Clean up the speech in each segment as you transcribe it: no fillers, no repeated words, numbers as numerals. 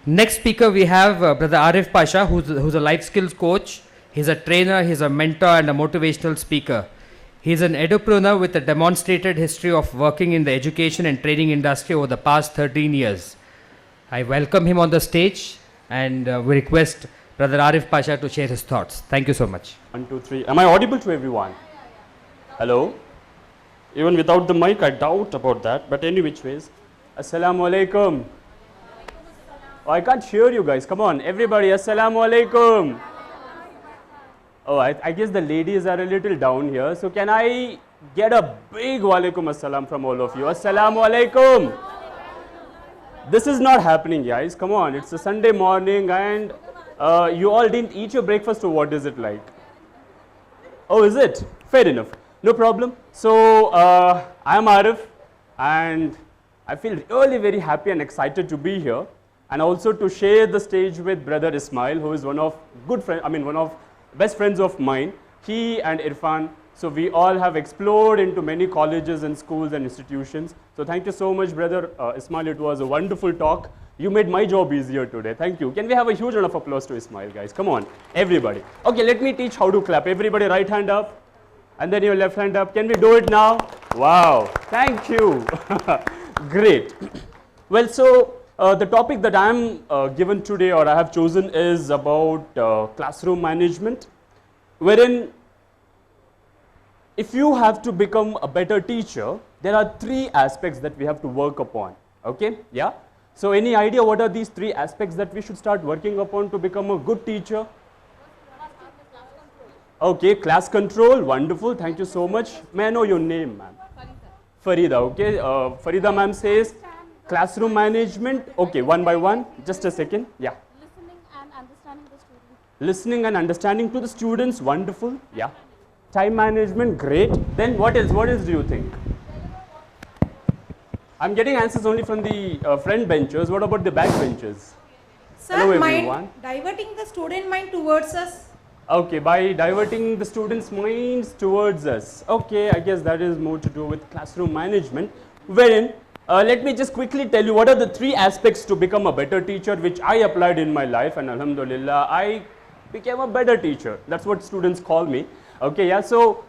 Next speaker we have Brother Arif Pasha, who's a life skills coach. He's a trainer, he's a mentor and a motivational speaker. He's an edupreneur with a demonstrated history of working in the education and training industry over the past 13 years. I welcome him on the stage and we request Brother Arif Pasha to share his thoughts. Thank you so much. 1, 2, 3. Am I audible to everyone? Hello? Even without the mic, I doubt about that. But any which ways. Assalamu alaikum. Oh, I can't hear you guys. Come on, everybody. Assalamu alaikum. Oh, I guess the ladies are a little down here. So can I get a big walaikum assalam from all of you? Assalamu alaikum. This is not happening, guys. Come on, it's a Sunday morning and you all didn't eat your breakfast, or what is it like? Oh, is it? Fair enough. No problem. So, I am Arif and I feel really very happy and excited to be here and also to share the stage with Brother Ismail, who is one of one of best friends of mine. He and Irfan, so we all have explored into many colleges and schools and institutions. So thank you so much, Brother Ismail. It was a wonderful talk. You made my job easier today. Thank you. Can we have a huge round of applause to Ismail, guys? Come on, everybody. Okay, let me teach how to clap. Everybody right hand up and then your left hand up. Can we do it now? Wow, thank you. Great. Well, so the topic that I am given today, or I have chosen, is about classroom management, wherein if you have to become a better teacher, there are 3 aspects that we have to work upon. Okay, yeah? So any idea what are these 3 aspects that we should start working upon to become a good teacher? Okay, class control, wonderful, thank you so much. May I know your name, ma'am? Farida, okay. Farida ma'am says classroom management. Okay, one by one, just a second, yeah. Listening and understanding the students. Listening and understanding to the students, wonderful, yeah. Time management, great. Then what else do you think? I'm getting answers only from the front benchers. What about the back benchers? Sir, Hello everyone. Diverting the student mind towards us. Okay, by diverting the students' minds towards us. Okay, I guess that is more to do with classroom management. Wherein, let me just quickly tell you what are the 3 aspects to become a better teacher, which I applied in my life, and alhamdulillah, I became a better teacher. That's what students call me. Okay, yeah, so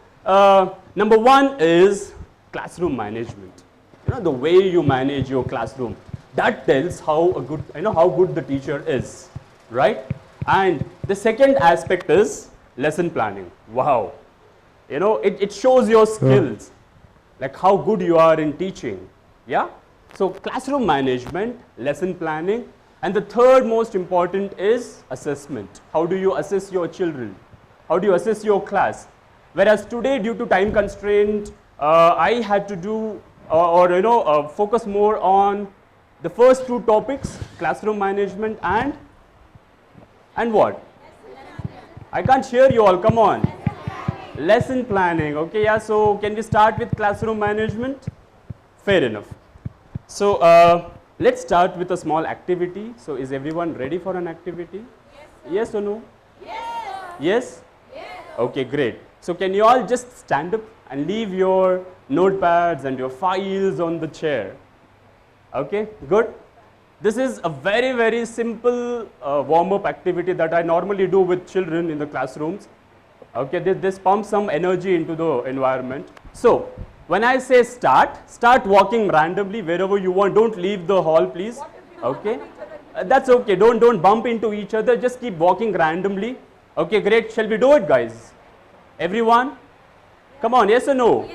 number 1 is classroom management. You know, the way you manage your classroom, that tells how a good, how good the teacher is, right? And the second aspect is lesson planning. Wow, it shows your skills, like how good you are in teaching. Yeah, so classroom management, lesson planning, and the third most important is assessment. How do you assess your children? How do you assess your class? Whereas today, due to time constraint, I had to do focus more on the first 2 topics, classroom management and what? I can't hear you all, come on. Lesson planning, okay, yeah, so can we start with classroom management? Fair enough. So let's start with a small activity. So is everyone ready for an activity? Yes or no? Yes? Okay, great. So can you all just stand up and leave your notepads and your files on the chair? Okay, good. This is a very, very simple warm-up activity that I normally do with children in the classrooms. Okay, this pumps some energy into the environment. So, when I say start walking randomly wherever you want. Don't leave the hall, please. Okay, that's okay. Don't bump into each other. Just keep walking randomly. Okay, great. Shall we do it, guys? Everyone? Come on, yes or no?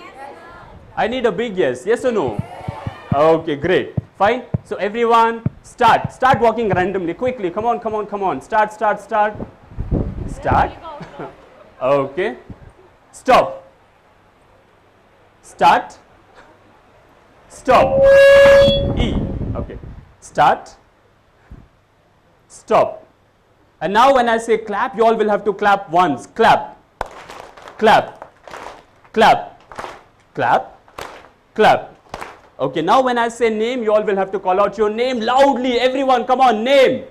I need a big yes. Yes or no? Okay, great. Fine. So everyone, start walking randomly, quickly. Come on. Start. Okay. Stop. Start. Stop. E. Okay. Start. Stop. And now when I say clap, you all will have to clap once. Clap. Clap. Clap. Clap. Clap. Okay, now when I say name, you all will have to call out your name loudly. Everyone, come on, name.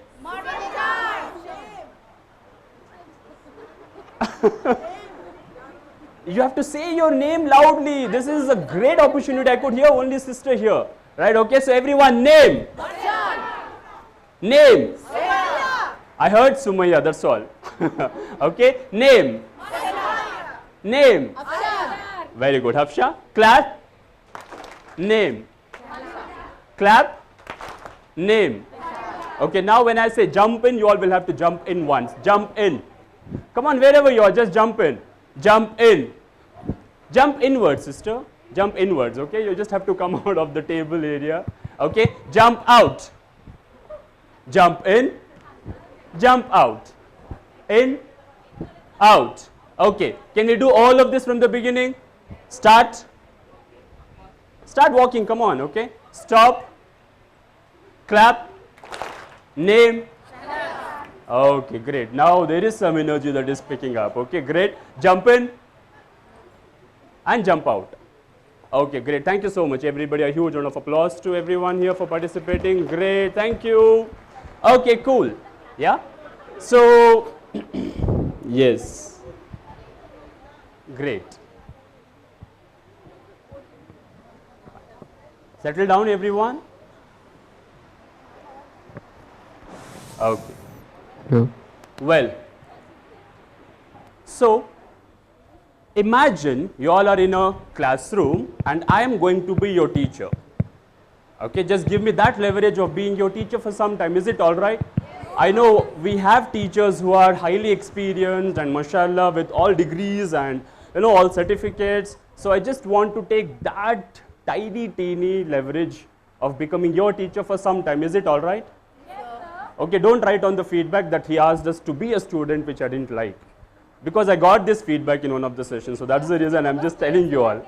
You have to say your name loudly. This is a great opportunity. I could hear only sister here. Right, okay, so everyone, name. Name. I heard Sumaya, that's all. Okay, name. Name. Very good, Hafsha. Clap. Name. Clap. Name. Okay, now when I say jump in, you all will have to jump in once. Jump in. Come on, wherever you are, just jump in. Jump in. Jump inwards, sister. Jump inwards, okay? You just have to come out of the table area. Okay, jump out. Jump in. Jump out. In. Out. Okay, can we do all of this from the beginning? Start. Start walking, come on, okay? Stop. Clap. Name. Okay, great. Now there is some energy that is picking up. Okay, great. Jump in and jump out. Okay, great. Thank you so much, everybody. A huge round of applause to everyone here for participating. Great. Thank you. Okay, cool. Yeah. So, yes. Great. Settle down, everyone. Okay. Yeah. Well, so imagine you all are in a classroom and I am going to be your teacher. Okay, just give me that leverage of being your teacher for some time. Is it all right? I know we have teachers who are highly experienced and mashallah with all degrees and all certificates. So I just want to take that teeny leverage of becoming your teacher for some time. Is it all right? Okay, don't write on the feedback that he asked us to be a student, which I didn't like. Because I got this feedback in one of the sessions, so that's the reason I'm just telling you all.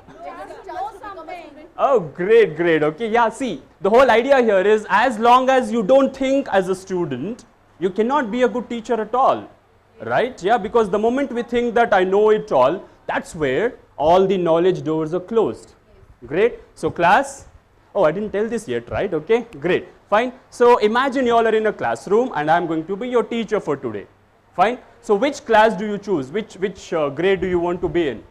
Oh, great, great. Okay, yeah, see, the whole idea here is as long as you don't think as a student, you cannot be a good teacher at all. Right? Yeah, because the moment we think that I know it all, that's where all the knowledge doors are closed. Great. So, class. Oh, I didn't tell this yet, right? Okay, great. Fine. So, imagine you all are in a classroom and I am going to be your teacher for today. Fine. So, which class do you choose? Which grade do you want to be in?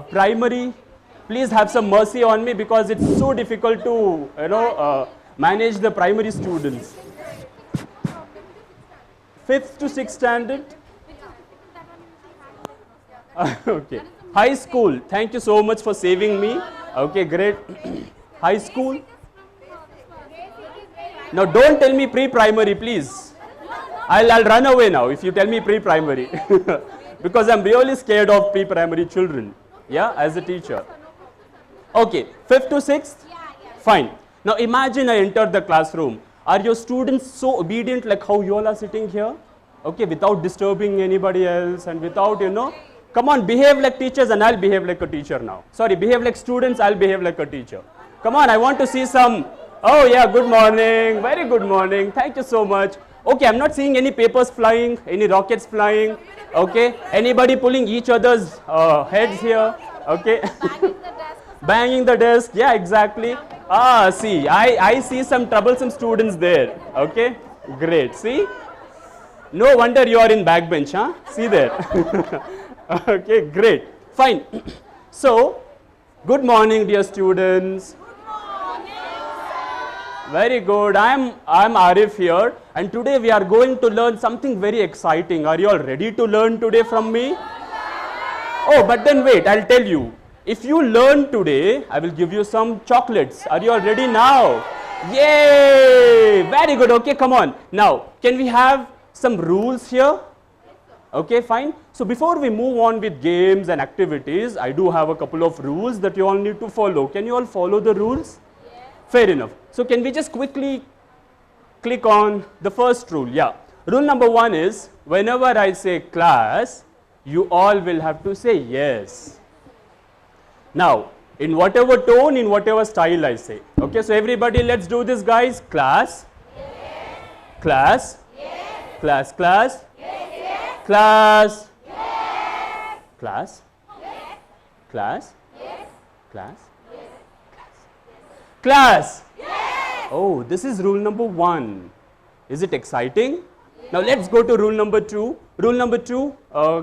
Primary. Please have some mercy on me because it's so difficult to, manage the primary students. 5th to 6th standard. Okay. High school. Thank you so much for saving me. Okay, great. High school. Now, don't tell me pre-primary, please. I'll run away now if you tell me pre-primary. Because I'm really scared of pre-primary children. Yeah, as a teacher. Okay, 5th to 6th? Fine. Now, imagine I entered the classroom. Are your students so obedient like how you all are sitting here? Okay, without disturbing anybody else and without, come on, behave like teachers and I'll behave like a teacher now. Sorry, behave like students, I'll behave like a teacher. Come on, I want to see some, oh yeah, good morning, very good morning, thank you so much. Okay, I'm not seeing any papers flying, any rockets flying, okay, anybody pulling each other's heads here, okay. Banging the desk, yeah, exactly. Ah, see, I see some troublesome students there, okay, great, see. No wonder you are in backbench, huh? See there. Okay, great. Fine. So, good morning, dear students. Very good. I'm Arif here, and today we are going to learn something very exciting. Are you all ready to learn today from me? Oh, but then wait, I'll tell you. If you learn today, I will give you some chocolates. Are you all ready now? Yay! Very good. Okay, come on. Now, can we have some rules here? Okay, fine. So before we move on with games and activities, I do have a couple of rules that you all need to follow. Can you all follow the rules? Yes. Fair enough. So can we just quickly click on the first rule? Yeah. Rule number 1 is, whenever I say class, you all will have to say yes. Now, in whatever tone, in whatever style I say. Okay, so everybody, let's do this, guys. Class. Yes. Class. Yes. Class, class. Yes, yes. Class. Yes. Class. Yes. Class. Yes. Class. Yes. Class. Yes. Oh, this is rule number 1. Is it exciting? Yes. Now let's go to rule number 2. Rule number 2,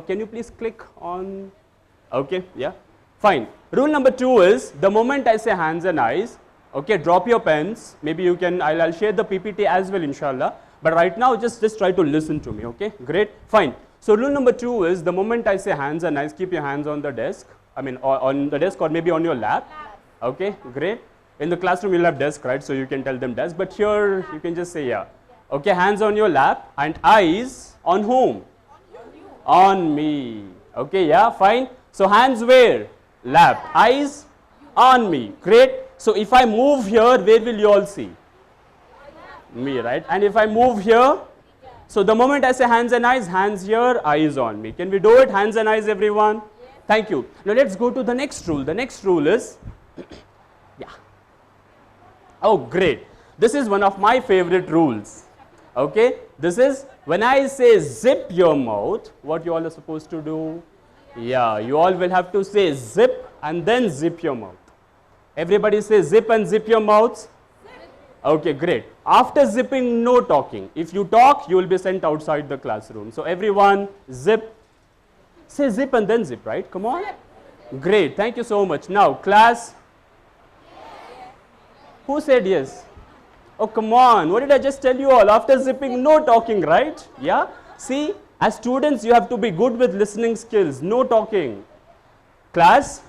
can you please click on, okay, yeah, fine. Rule number 2 is, the moment I say hands and eyes, Okay, drop your pens. Maybe you can, I'll share the PPT as well, inshallah. But right now, just try to listen to me, okay? Great, fine. So rule number 2 is, the moment I say hands and eyes, keep your hands on the desk. I mean, on the desk or maybe on your lap. Okay, great. In the classroom, you'll have desk, right? So you can tell them desk. But here, you can just say, yeah. Okay, hands on your lap and eyes on whom? On me. Okay, yeah, fine. So hands where? Lap. Eyes on me. Great. So if I move here, where will you all see? Me, right? And if I move here, so the moment I say hands and eyes, hands here, eyes on me. Can we do it? Hands and eyes, everyone? Yes. Thank you. Now let's go to the next rule. The next rule is, yeah. Oh, great. This is one of my favorite rules. Okay? This is, when I say zip your mouth, what you all are supposed to do? Yeah, you all will have to say zip and then zip your mouth. Everybody say zip and zip your mouths. Okay, great. After zipping, no talking. If you talk, you will be sent outside the classroom. So everyone, zip. Say zip and then zip, right? Come on. Great. Thank you so much. Now, class. Who said yes? Oh, come on. What did I just tell you all? After zipping, no talking, right? Yeah? See, as students, you have to be good with listening skills. No talking. Class.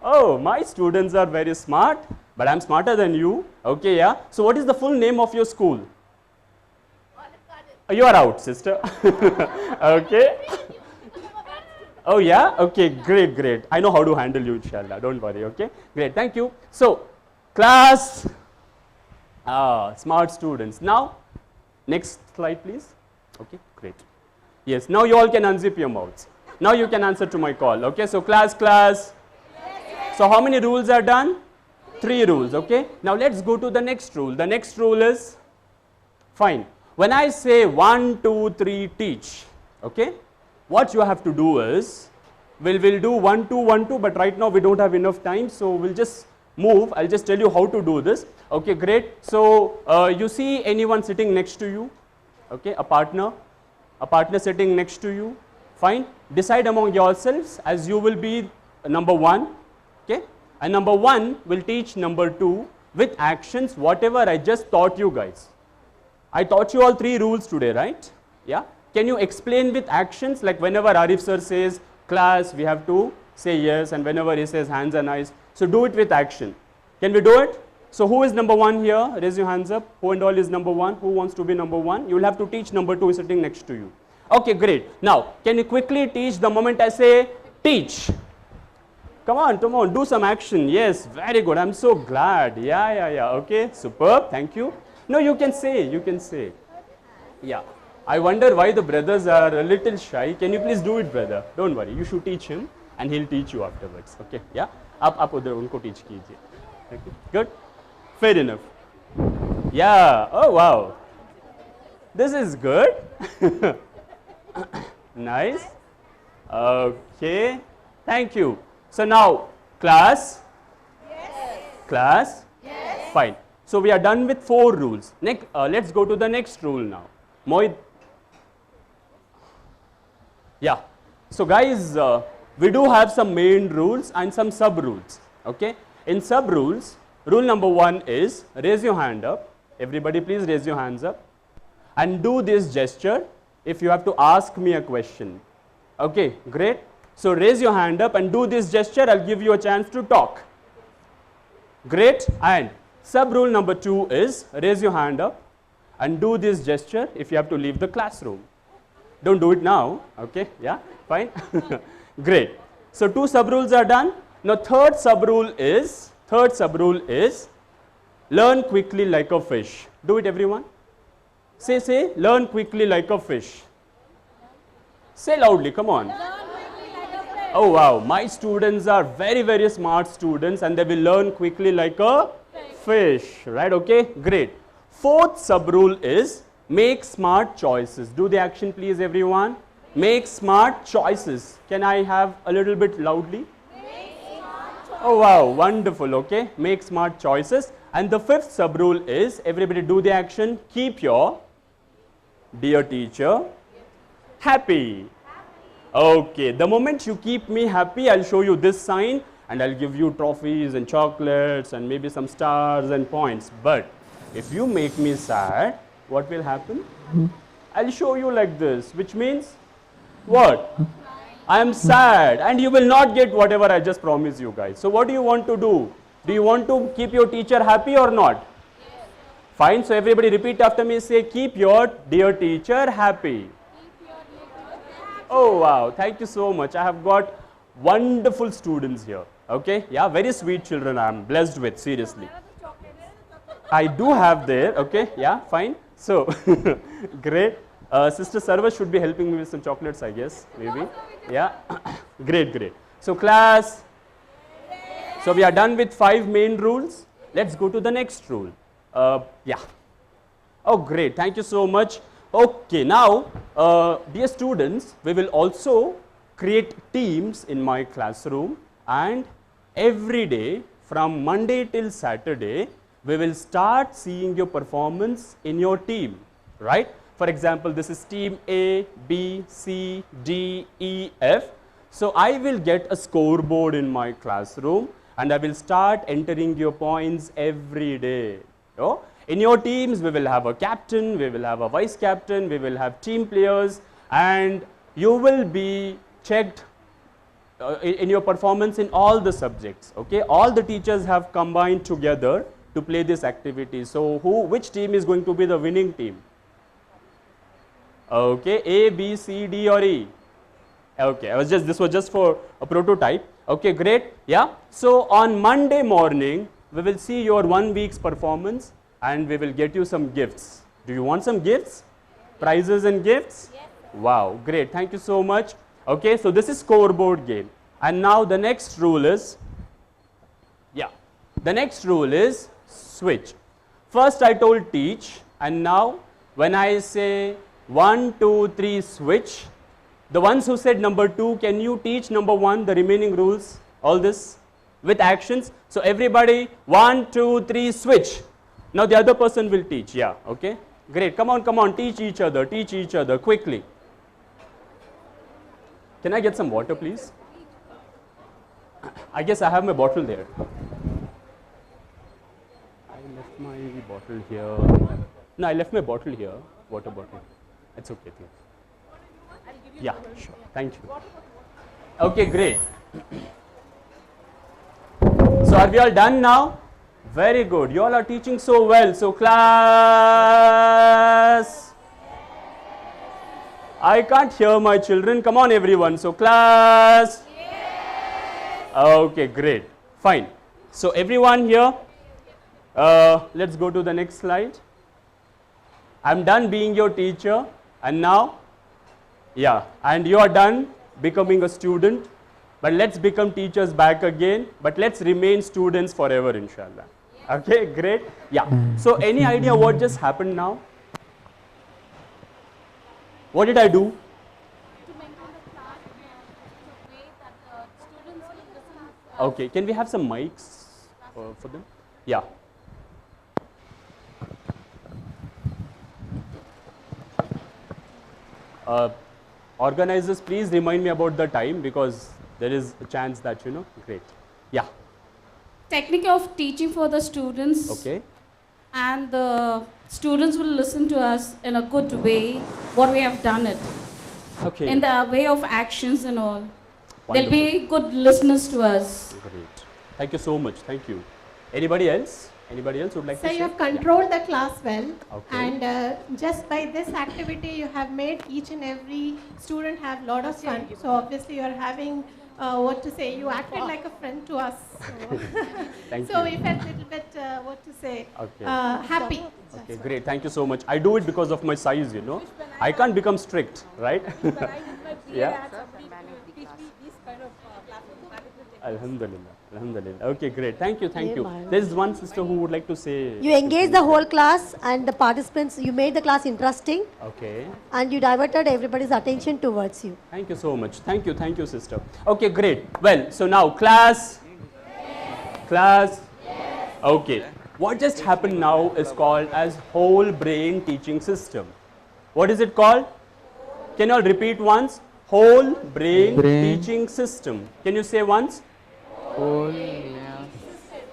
Oh, my students are very smart. But I'm smarter than you. Okay, yeah. So what is the full name of your school? You are out, sister. Okay. Oh, yeah? Okay, great, great. I know how to handle you, inshallah. Don't worry, okay? Great, thank you. So, class. Smart students. Now, next slide, please. Okay, great. Yes, now you all can unzip your mouths. Now you can answer to my call. Okay, so class. So how many rules are done? 3 rules, okay? Now let's go to the next rule. The next rule is, fine. When I say 1, 2, 3, teach, okay? What you have to do is, we'll do 1, 2, 1, 2, but right now we don't have enough time, so we'll just move. I'll just tell you how to do this. Okay, great. So, you see anyone sitting next to you? Okay, a partner sitting next to you. Fine. Decide among yourselves as you will be number 1, okay? And number 1 will teach number 2 with actions, whatever I just taught you guys. I taught you all 3 rules today, right? Yeah. Can you explain with actions, like whenever Arif sir says class, we have to say yes, and whenever he says hands and eyes, so do it with action. Can we do it? So who is number 1 here? Raise your hands up. Who and all is number 1? Who wants to be number 1? You will have to teach number 2 sitting next to you. Okay, great. Now, can you quickly teach the moment I say teach? Come on, do some action. Yes, very good. I'm so glad. Yeah. Okay, superb. Thank you. No, you can say. Yeah. I wonder why the brothers are a little shy. Can you please do it, brother? Don't worry. You should teach him and he'll teach you afterwards. Okay, yeah? Aap udhar unko teach kijiye. Okay, good. Fair enough. Yeah. Oh, wow. This is good. Nice. Okay. Thank you. So now, class? Yes. Class? Yes. Fine. So we are done with 4 rules. Next, let's go to the next rule now. Mohit. Yeah. So guys, we do have some main rules and some sub rules. Okay. In sub rules, rule number 1 is raise your hand up. Everybody please raise your hands up. And do this gesture if you have to ask me a question. Okay, great. So raise your hand up and do this gesture. I'll give you a chance to talk. Great. And sub rule number 2 is raise your hand up and do this gesture if you have to leave the classroom. Don't do it now. Okay. Yeah. Fine. Great. So 2 sub rules are done. Now third sub rule is learn quickly like a fish. Do it, everyone. Say learn quickly like a fish. Say loudly. Come on. Oh wow, my students are very, very smart students and they will learn quickly like a fish, right? Okay, great. Fourth sub rule is make smart choices. Do the action please, everyone. Make smart choices. Can I have a little bit loudly? Oh wow, wonderful, okay. Make smart choices. And the fifth sub rule is, everybody do the action, keep your dear teacher happy. Okay, the moment you keep me happy, I'll show you this sign. and I'll give you trophies and chocolates and maybe some stars and points. But if you make me sad, what will happen? I'll show you like this, which means what? I am sad and you will not get whatever I just promised you guys. So what do you want to do? Do you want to keep your teacher happy or not? Yes. Fine, so everybody repeat after me, say keep your dear teacher happy. Oh wow, thank you so much. I have got wonderful students here. Okay, yeah, very sweet children I am blessed with, seriously. I do have there, okay, yeah, fine. So, great. Sister Sarva should be helping me with some chocolates, I guess, maybe. Yeah, great, great. So, class, so we are done with 5 main rules. Let's go to the next rule. Yeah. Oh, great. Thank you so much. Okay, now, dear students, we will also create teams in my classroom, and every day from Monday till Saturday, we will start seeing your performance in your team, right? For example, this is team A, B, C, D, E, F. So I will get a scoreboard in my classroom and I will start entering your points every day. Oh? In your teams, we will have a captain, we will have a vice captain, we will have team players, and you will be checked in your performance in all the subjects. Okay, all the teachers have combined together to play this activity. So which team is going to be the winning team? Okay, A, B, C, D or E? Okay, this was just for a prototype. Okay, great. Yeah. So on Monday morning, we will see your 1 week's performance and we will get you some gifts. Do you want some gifts? Prizes and gifts? Yes. Wow, great. Thank you so much. Okay, so this is scoreboard game. And now the next rule is, the next rule is switch. First I told teach, and now when I say 1, 2, 3 switch, the ones who said number 2, can you teach number 1 the remaining rules, all this with actions? So everybody 1, 2, 3 switch. Now the other person will teach. Yeah, okay, great. Come on, teach each other quickly. Can I get some water, please? I guess I have my bottle there. I left my bottle here. No, I left my bottle here, water bottle. It's okay. Yeah, sure. Thank you. Okay, great. So are we all done now? Very good. You all are teaching so well. So class. I can't hear my children. Come on, everyone. So class. Okay, great. Fine. So everyone here, let's go to the next slide. I'm done being your teacher, and now, and you are done becoming a student, but let's become teachers back again, but let's remain students forever, inshallah. Okay, great. Yeah. So any idea what just happened now? What did I do? To maintain the class in a way that the students will listen. Okay, can we have some mics for them? Yeah. Organizers, please remind me about the time because there is a chance that, great. Yeah. Technique of teaching for the students. Okay. And the students will listen to us in a good way, what we have done it. Okay. In the way of actions and all. Wonderful. They'll be good listeners to us. Great. Thank you so much. Thank you. Anybody else? Anybody else would like to So say? you have controlled the class well, Okay. and just by this activity you have made each and every student have a lot of fun. So obviously you are having you acted like a friend to us. So, Thank so you. we felt a little bit, Okay. happy. Okay, great. Thank you so much. I do it because of my size, I can't become strict, right? Yeah. Alhamdulillah. Alhamdulillah. Okay, great. Thank you. Thank you. There is one sister who would like to say. You engaged the whole class and the participants, you made the class interesting Okay. and you diverted everybody's attention towards you. Thank you so much. Thank you, sister. Okay, great. Well, so now class. Class. Okay. What just happened now is called as whole brain teaching system. What is it called? Can you all repeat once? Whole brain teaching system. Can you say once?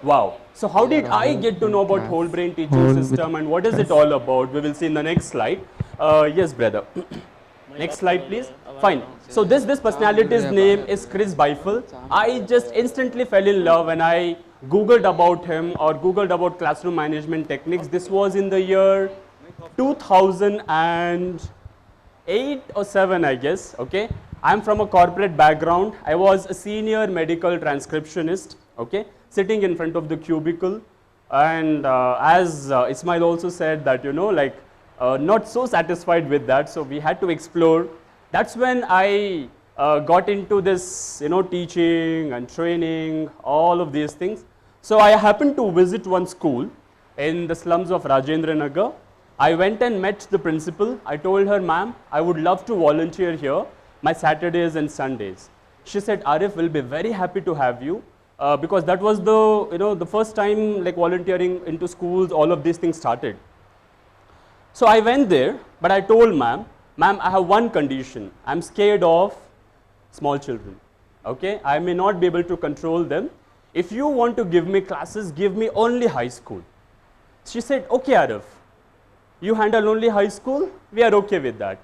Wow. So how did I get to know about whole brain teaching system and what is it all about? We will see in the next slide. Yes, brother. Next slide, please. Fine. So this personality's name is Chris Beifel. I just instantly fell in love when I Googled about him or Googled about classroom management techniques. This was in the year 2008 or 7, I guess. Okay. I'm from a corporate background. I was a senior medical transcriptionist. Okay, sitting in front of the cubicle, and as Ismail also said that, you know, like not so satisfied with that, so we had to explore. That's when I got into this, you know, teaching and training, all of these things. So I happened to visit one school in the slums of Rajendra Nagar. I went and met the principal. I told her, ma'am, I would love to volunteer here my Saturdays and Sundays. She said, Arif will be very happy to have you. Because that was the, you know, the first time like volunteering into schools, all of these things started. So I went there, but I told ma'am, I have one condition. I'm scared of small children. Okay, I may not be able to control them. If you want to give me classes, give me only high school. She said, okay, Arif, you handle only high school, we are okay with that.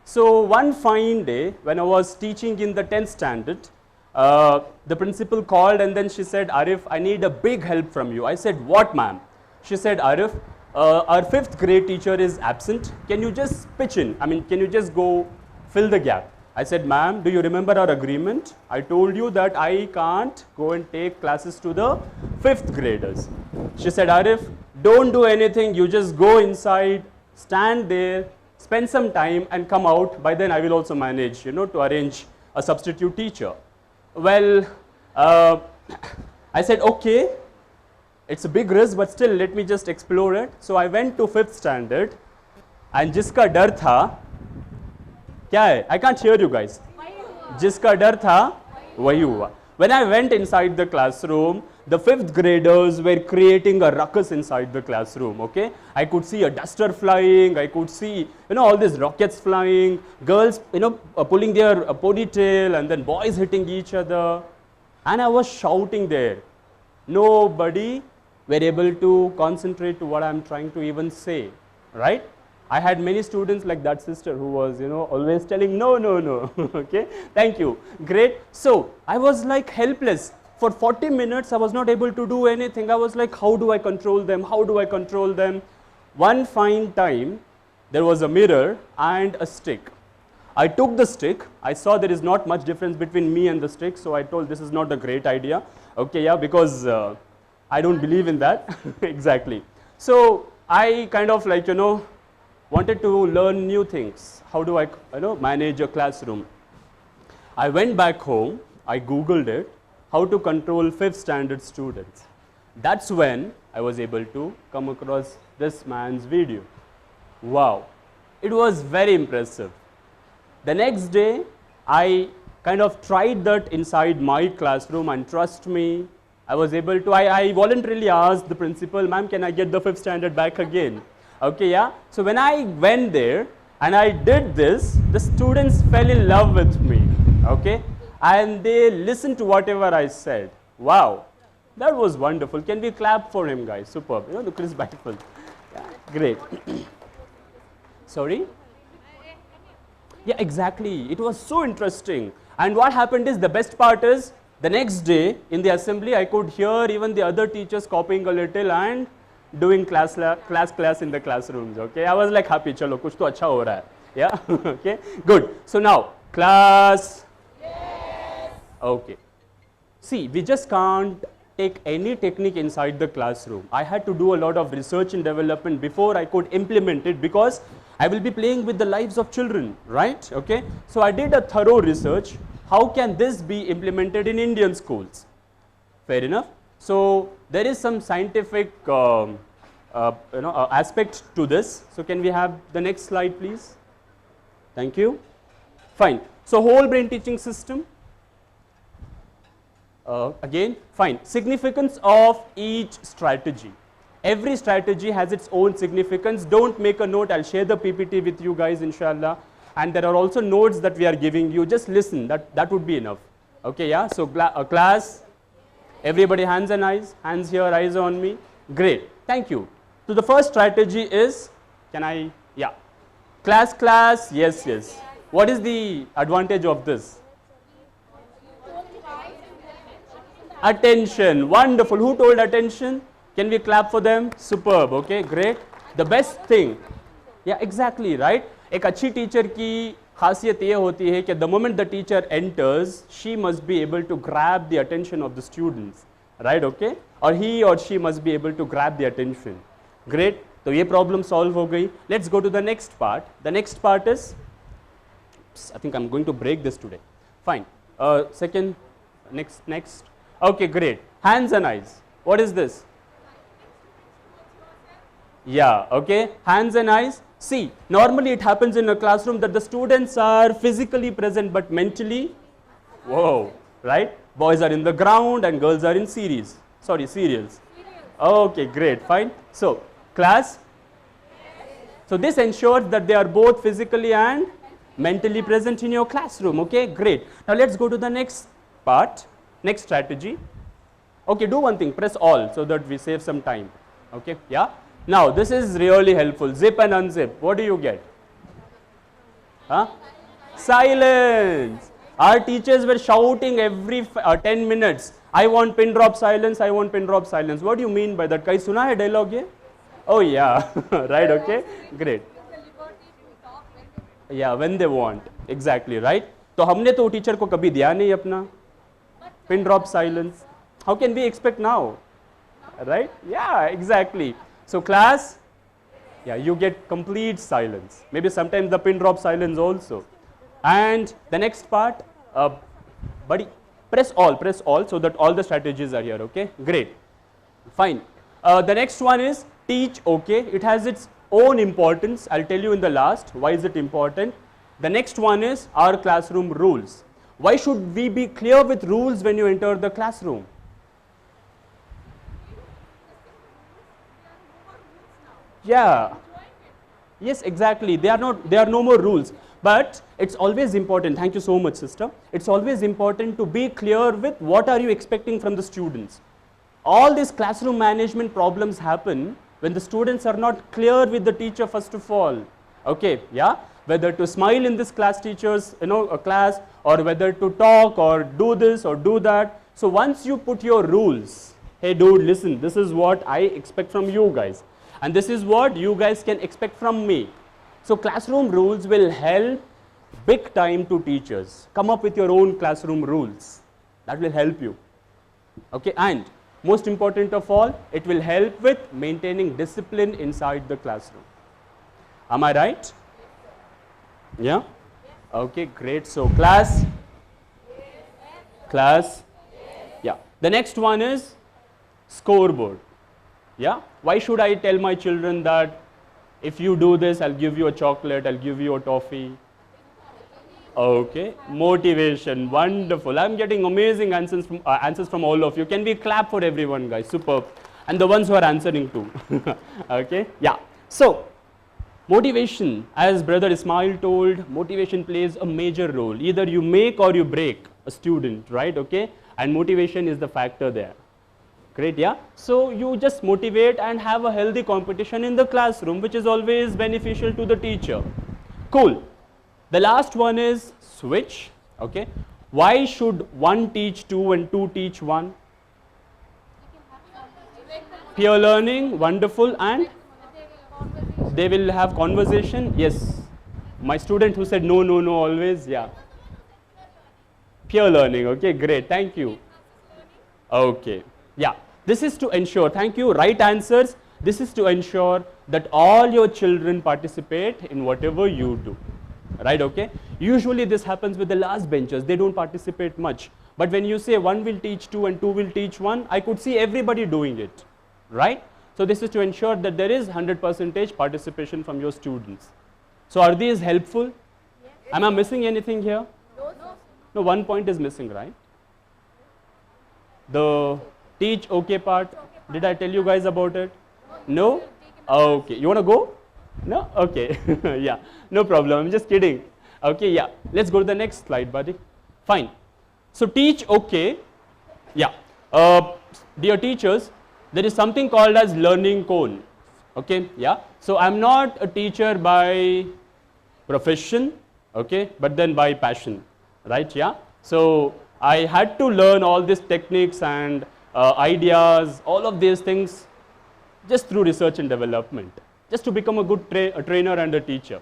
So one fine day, when I was teaching in the 10th standard, the principal called and then she said, Arif, I need a big help from you. I said, what, ma'am? She said, Arif, our 5th grade teacher is absent. Can you just pitch in? I mean, can you just go fill the gap? I said, ma'am, do you remember our agreement? I told you that I can't go and take classes to the 5th graders. She said, Arif, don't do anything. You just go inside, stand there, spend some time and come out. By then I will also manage, you know, to arrange a substitute teacher. Well, I said, okay, it's a big risk, but still let me just explore it. So I went to 5th standard and जिसका डर था, क्या है? I can't hear you guys. जिसका डर था, वही हुआ. When I went inside the classroom, the 5th graders were creating a ruckus inside the classroom, okay? I could see a duster flying, I could see, you know, all these rockets flying, girls, you know, pulling their ponytail and then boys hitting each other. And I was shouting there. Nobody were able to concentrate to what I'm trying to even say, right? I had many students like that sister who was, you know, always telling, no, no, no, okay, thank you, great. So I was like helpless. For 40 minutes, I was not able to do anything. I was like, how do I control them? How do I control them? One fine time, there was a mirror and a stick. I took the stick. I saw there is not much difference between me and the stick, so I told this is not a great idea. Okay, yeah, because I don't believe in that. Exactly. So I kind of like, you know, wanted to learn new things. How do I, you know, manage a classroom? I went back home. I Googled it. How to control 5th standard students. That's when I was able to come across this man's video. Wow, it was very impressive. The next day, I kind of tried that inside my classroom, and trust me, I was able to, I voluntarily asked the principal, ma'am, can I get the 5th standard back again? Okay, yeah. So when I went there and I did this, the students fell in love with me, okay? And they listened to whatever I said. Wow, that was wonderful. Can we clap for him, guys? Superb. You know, the Chris Beifel. Yeah, great. Sorry? Yeah, exactly. It was so interesting. And what happened is, the best part is, the next day in the assembly, I could hear even the other teachers copying a little and doing class in the classrooms. Okay, I was like happy. Chalo, kuch to acha ho raha hai. Yeah. Okay. Good. So now, class. Okay. See, we just can't take any technique inside the classroom. I had to do a lot of research and development before I could implement it, because I will be playing with the lives of children, right? Okay. So I did a thorough research. How can this be implemented in Indian schools? Fair enough. So there is some scientific aspect to this. So can we have the next slide, please? Thank you. Fine. So whole brain teaching system. Again, fine. Significance of each strategy. Every strategy has its own significance. Don't make a note. I'll share the PPT with you guys, inshallah. And there are also notes that we are giving you. Just listen. That would be enough. Okay, yeah. So class. Everybody hands and eyes, hands here, eyes on me. Great, thank you. So the first strategy is, yeah. Class, yes. What is the advantage of this? Attention, wonderful. Who told attention? Can we clap for them? Superb, okay, great. The best thing, yeah, exactly, right? एक अच्छी teacher की खासियत ये होती है कि the moment the teacher enters, she must be able to grab the attention of the students, right, okay? Or he or she must be able to grab the attention. Great, तो ये problem solve हो गई. Let's go to the next part. The next part is, I think I'm going to break this today. Fine. Second, next. Okay, great. Hands and eyes. What is this? Yeah, okay. Hands and eyes. See, normally it happens in a classroom that the students are physically present but mentally, whoa, right? Boys are in the ground and girls are in serials. Okay, great, fine. So, class. So, this ensures that they are both physically and mentally present in your classroom, okay, great. Now, let's go to the next part, next strategy. Okay, do one thing, press all so that we save some time, okay, yeah. Now, this is really helpful, zip and unzip, what do you get? Huh? Silence. Our teachers were shouting every 10 minutes, I want pin drop silence, I want pin drop silence. What do you mean by that? Kai suna hai dialogue ye? Oh yeah, right, okay, great. Yeah, when they want, exactly, right? तो हमने तो teacher को कभी दिया नहीं अपना pin drop silence. How can we expect now? Right? Yeah, exactly. So class, yeah, you get complete silence. Maybe sometimes the pin drop silence also. And the next part, buddy, press all so that all the strategies are here, okay? Great. Fine. The next one is teach, okay? It has its own importance. I'll tell you in the last why is it important. The next one is our classroom rules. Why should we be clear with rules when you enter the classroom? Yeah. Yes, exactly. There are no more rules. But it's always important. Thank you so much, sister. It's always important to be clear with what are you expecting from the students. All these classroom management problems happen when the students are not clear with the teacher first of all. Okay, yeah? Whether to smile in this class teachers, class, or whether to talk or do this or do that. So once you put your rules, hey dude, listen, this is what I expect from you guys. And this is what you guys can expect from me. So classroom rules will help big time to teachers. Come up with your own classroom rules. That will help you. Okay, and most important of all, it will help with maintaining discipline inside the classroom. Am I right? Yeah? Okay, great. So class. Yeah. The next one is scoreboard. Yeah? Why should I tell my children that if you do this, I'll give you a chocolate, I'll give you a toffee? Okay, motivation, wonderful. I'm getting amazing answers from all of you. Can we clap for everyone, guys? Superb. And the ones who are answering too. Okay, yeah. So, motivation, as Brother Ismail told, motivation plays a major role. Either you make or you break a student, right? Okay, and motivation is the factor there. Great, yeah. So you just motivate and have a healthy competition in the classroom, which is always beneficial to the teacher. Cool. The last one is switch. Okay. Why should one teach two and two teach one? Peer learning, wonderful, and they will have conversation. Yes. My student who said no, always, yeah. Peer learning. Okay, great. Thank you. Okay. Yeah. This is to ensure, thank you, right answers. This is to ensure that all your children participate in whatever you do, right, okay? Usually this happens with the last benchers, they don't participate much. But when you say one will teach two and two will teach one, I could see everybody doing it, right? So this is to ensure that there is 100% participation from your students. So are these helpful? Yes. Am I missing anything here? No, one point is missing, right? The teach okay part, did I tell you guys about it? No? Okay, you want to go? No? Okay, yeah, no problem, I'm just kidding. Okay, yeah, let's go to the next slide, buddy. Fine. So teach okay, yeah. dear teachers, there is something called as learning cone. Okay, yeah. So I'm not a teacher by profession, okay, but then by passion, right? Yeah. So I had to learn all these techniques and ideas, all of these things, just through research and development, just to become a good trainer and a teacher.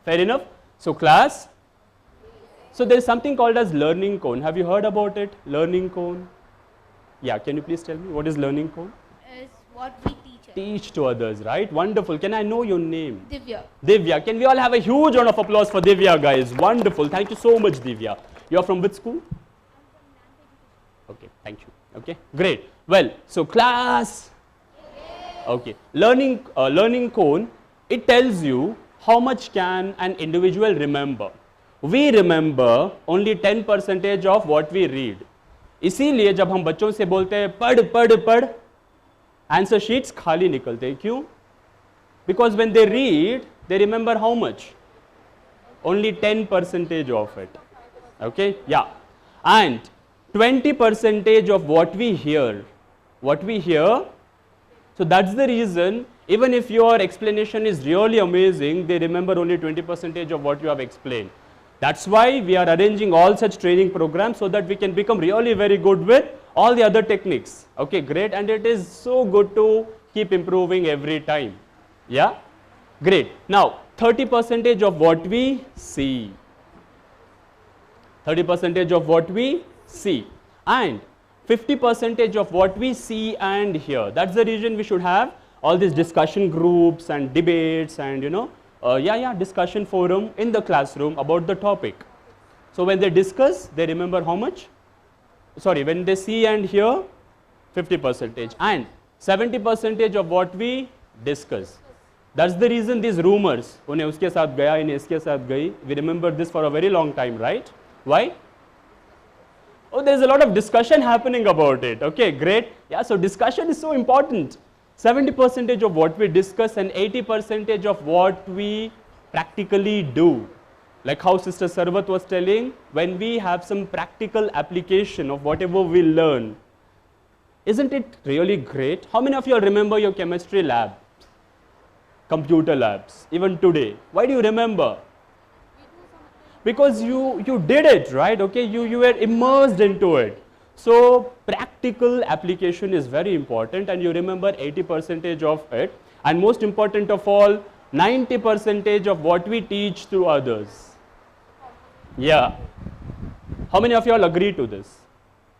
Fair enough? So class, so there is something called as learning cone. Have you heard about it? Learning cone? Yeah, can you please tell me what is learning cone? Is what we teach. Teach to others, right? Wonderful. Can I know your name? Divya. Divya. Can we all have a huge round of applause for Divya, guys? Wonderful. Thank you so much, Divya. You are from which school? Okay, thank you. Okay, great. Well, so class. Okay, learning cone, it tells you how much can an individual remember. We remember only 10% of what we read. इसीलिए जब हम बच्चों से बोलते हैं पढ़ पढ़ पढ़, आंसर शीट्स खाली निकलते हैं. क्यों? Because when they read, they remember how much? Only 10% of it. Okay, yeah. And 20% of what we hear, so that's the reason, even if your explanation is really amazing, they remember only 20% of what you have explained. That's why we are arranging all such training programs so that we can become really very good with all the other techniques. Okay, great. And it is so good to keep improving every time. Yeah, great. Now 30% of what we see, 30% of what we see, and 50% of what we see and hear. That's the reason we should have all these discussion groups and debates and discussion forum in the classroom about the topic. So when they discuss, they remember how much? Sorry, when they see and hear, 50%, and 70% of what we discuss. That's the reason these rumors, उन्हें उसके साथ गया, इन्हें इसके साथ गई, we remember this for a very long time, right? Why? Oh, there's a lot of discussion happening about it. Okay, great. Yeah, so discussion is so important. 70% of what we discuss and 80% of what we practically do. Like how Sister Sarvat was telling, when we have some practical application of whatever we learn, isn't it really great? How many of you all remember your chemistry lab, computer labs, even today? Why do you remember? Because you did it, right? Okay, you were immersed into it. So practical application is very important, and you remember 80% of it. And most important of all, 90% of what we teach to others. Yeah. How many of you all agree to this?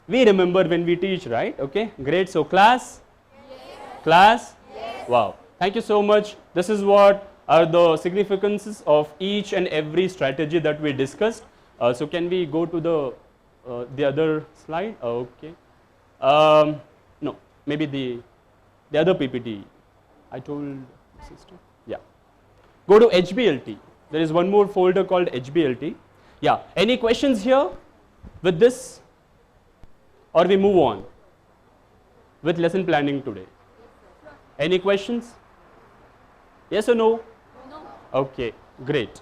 We remember when we teach, right? Okay, great. So class? Yes. Class? Yes. Wow. Thank you so much. This is what are the significances of each and every strategy that we discussed. So can we go to the other slide? Okay. No, maybe the other PPT. I told sister. Yeah. Go to HBLT. There is one more folder called HBLT. Yeah. Any questions here with this? Or we move on with lesson planning today? Any questions? Yes or no? No. Okay, great.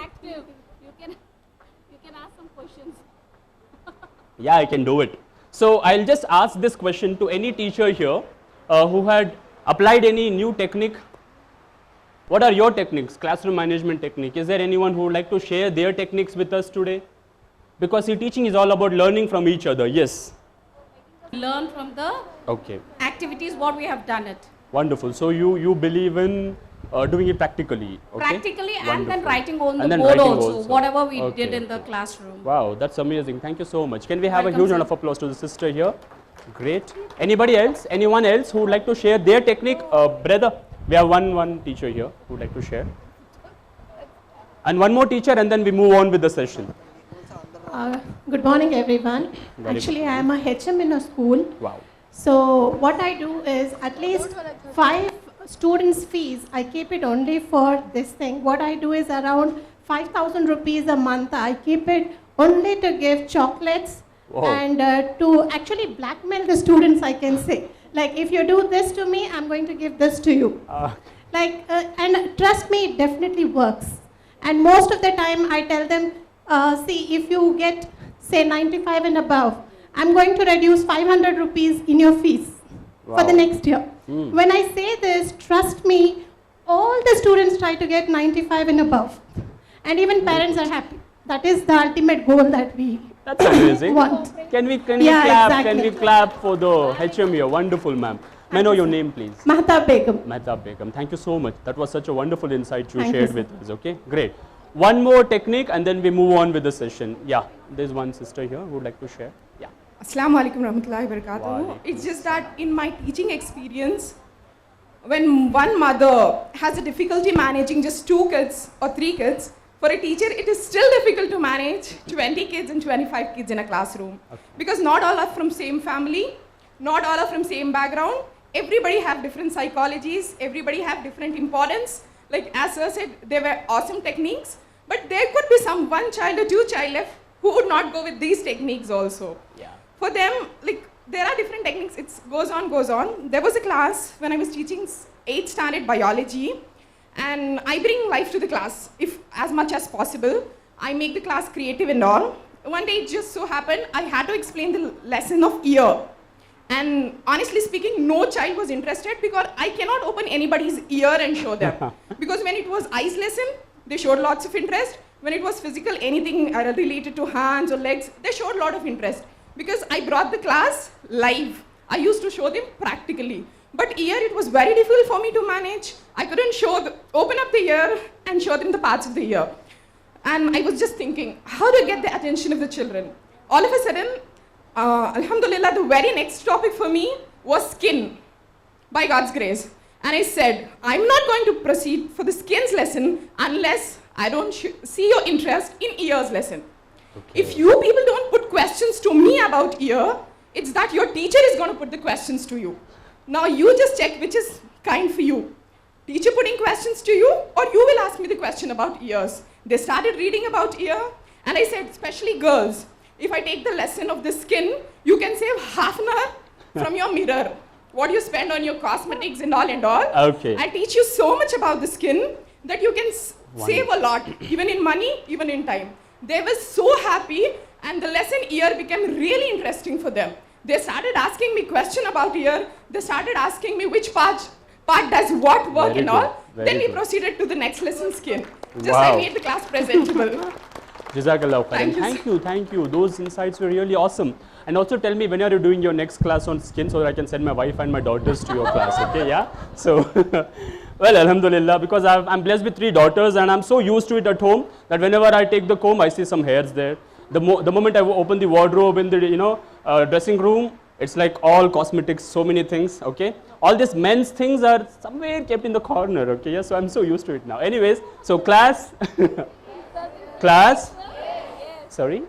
Active. You can ask some questions. Yeah, I can do it. So I'll just ask this question to any teacher here who had applied any new technique. What are your techniques, classroom management technique? Is there anyone who would like to share their techniques with us today? Because teaching is all about learning from each other. Yes. Learn from the activities what we have done it. Wonderful. So you believe in doing it practically. Okay? Practically. Wonderful. And then writing on And the then board writing also, also. whatever we Okay, did in the okay. classroom. Wow, that's amazing. Thank you so much. Can we have Welcome, a huge sir. round of applause to the sister here? Great. Anybody else? Anyone else who would like to share their technique? Brother, we have one teacher here who would like to share. And one more teacher, and then we move on with the session. Good morning, everyone. Very Actually, good. I am a HM in a school. Wow. So what I do is at least 5 students' fees, I keep it only for this thing. What I do is around 5,000 rupees a month. I keep it only to give chocolates Wow. and to actually blackmail the students, I can say. Like, if you do this to me, I'm going to give this to you. Like, and trust me, it definitely works. And most of the time, I tell them, see, if you get, say, 95 and above, I'm going to reduce 500 rupees in your fees for the Wow. next year. When I say this, trust me, all the students try to get 95 and above. And even parents are happy. That is the ultimate goal that we That's amazing. want. Can we Yeah, clap? exactly. Can we clap for the HM here? Wonderful, ma'am. May I know your name, please? Mahtab Begum. Mehtab Begum. Thank you so much. That was such a wonderful insight you Thank you, shared sir. with us. Okay, great. One more technique, and then we move on with the session. Yeah, there's one sister here who would like to share. Yeah. Assalamu alaikum rahmatullahi Wa wabarakatuh. alaikum It's just that in my teaching experience, when one mother has a difficulty managing just 2 kids or 3 kids, for a teacher it is still difficult to manage 20 kids and 25 kids in a classroom. Because not all are from same family, not all are from same background. Everybody have different psychologies, everybody have different importance. Like as sir said, there were awesome techniques, but there could be some one child or 2 child left who would not go with these techniques also. Yeah. For them, like, there are different techniques. It goes on, goes on. There was a class when I was teaching 8th standard biology, and I bring life to the class, if as much as possible. I make the class creative and all. One day, it just so happened, I had to explain the lesson of ear. And honestly speaking, no child was interested because I cannot open anybody's ear and show them. Because when it was eyes lesson, they showed lots of interest. When it was physical, anything related to hands or legs, they showed a lot of interest. Because I brought the class live. I used to show them practically. But ear, it was very difficult for me to manage. I couldn't open up the ear and show them the parts of the ear. And I was just thinking, how to get the attention of the children. All of a sudden, Alhamdulillah, the very next topic for me was skin, by God's grace. And I said, I'm not going to proceed for the skins lesson unless I don't see your interest in ears lesson. If you people don't put questions to me about ear, it's that your teacher is going to put the questions to you. Now you just check which is kind for you. Teacher putting questions to you, or you will ask me the question about ears. They started reading about ear, and I said, especially girls, if I take the lesson of the skin, you can save half an hour from your mirror. What you spend on your cosmetics and all. Okay. I teach you so much about the skin that you can save a lot, even in money, even in time. They were so happy, and the lesson ear became really interesting for them. They started asking me question about ear. They started asking me which part does what work Very and good, all. very Then we good. proceeded to the next lesson, skin. Just Wow. I made the class presentable. Jazakallah khairan. Thank you, Thank you. Those insights were really awesome. And also tell me when are you doing your next class on skin so that I can send my wife and my daughters to your class, okay, yeah? So, well, alhamdulillah, because I'm blessed with 3 daughters and I'm so used to it at home that whenever I take the comb, I see some hairs there. The moment I open the wardrobe in the, dressing room, it's like all cosmetics, so many things, okay? All these men's things are somewhere kept in the corner, okay? Yeah, so I'm so used to it now. Anyways, so class, class, sorry?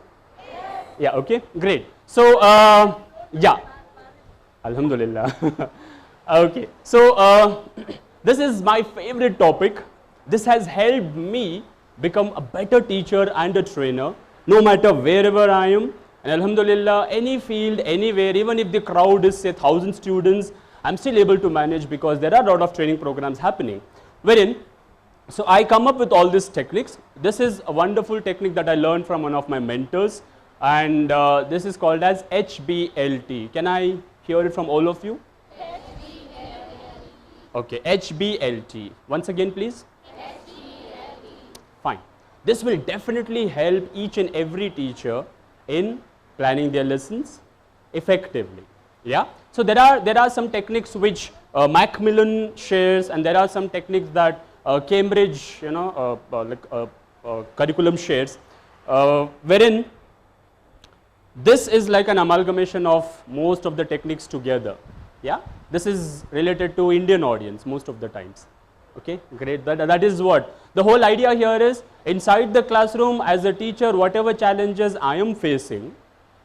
Yeah, okay, great. So, yeah, alhamdulillah. Okay, so this is my favorite topic. This has helped me become a better teacher and a trainer, no matter wherever I am. And alhamdulillah, any field, anywhere, even if the crowd is say 1,000 students, I'm still able to manage because there are a lot of training programs happening. Wherein, so I come up with all these techniques. This is a wonderful technique that I learned from one of my mentors, and this is called as HBLT. Can I hear it from all of you? Okay, HBLT. Once again, please. Fine. This will definitely help each and every teacher in planning their lessons effectively. Yeah. So there are some techniques which Macmillan shares, and there are some techniques that Cambridge, curriculum shares, wherein this is like an amalgamation of most of the techniques together. Yeah. This is related to Indian audience most of the times. Okay, great. That is what the whole idea here is. Inside the classroom, as a teacher, whatever challenges I am facing,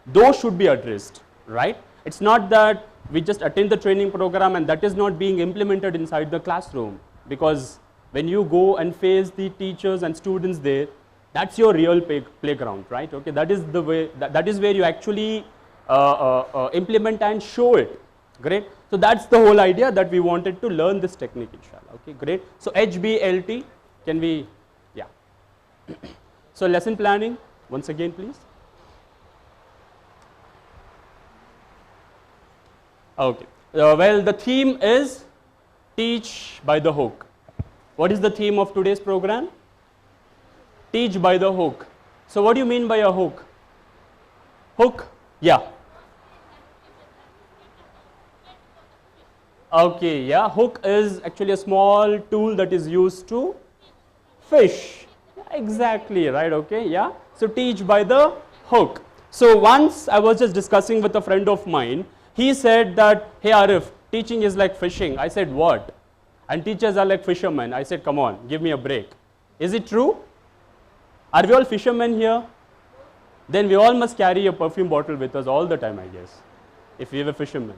those should be addressed, right? It's not that we just attend the training program and that is not being implemented inside the classroom, because when you go and face the teachers and students there, That's your real playground, right? Okay, that is the way, that is where you actually implement and show it. Great. So that's the whole idea, that we wanted to learn this technique, inshallah. Okay, great. So HBLT, can we, yeah. So lesson planning, once again, please. Okay. Well, the theme is teach by the hook. What is the theme of today's program? Teach by the hook. So what do you mean by a hook? Hook? Yeah. Okay, yeah, hook is actually a small tool that is used to fish. Exactly, right, okay, yeah. So teach by the hook. So once I was just discussing with a friend of mine, he said that, hey Arif, teaching is like fishing. I said, what? And teachers are like fishermen. I said, come on, give me a break. Is it true? Are we all fishermen here? Then we all must carry a perfume bottle with us all the time, I guess, if we were fishermen.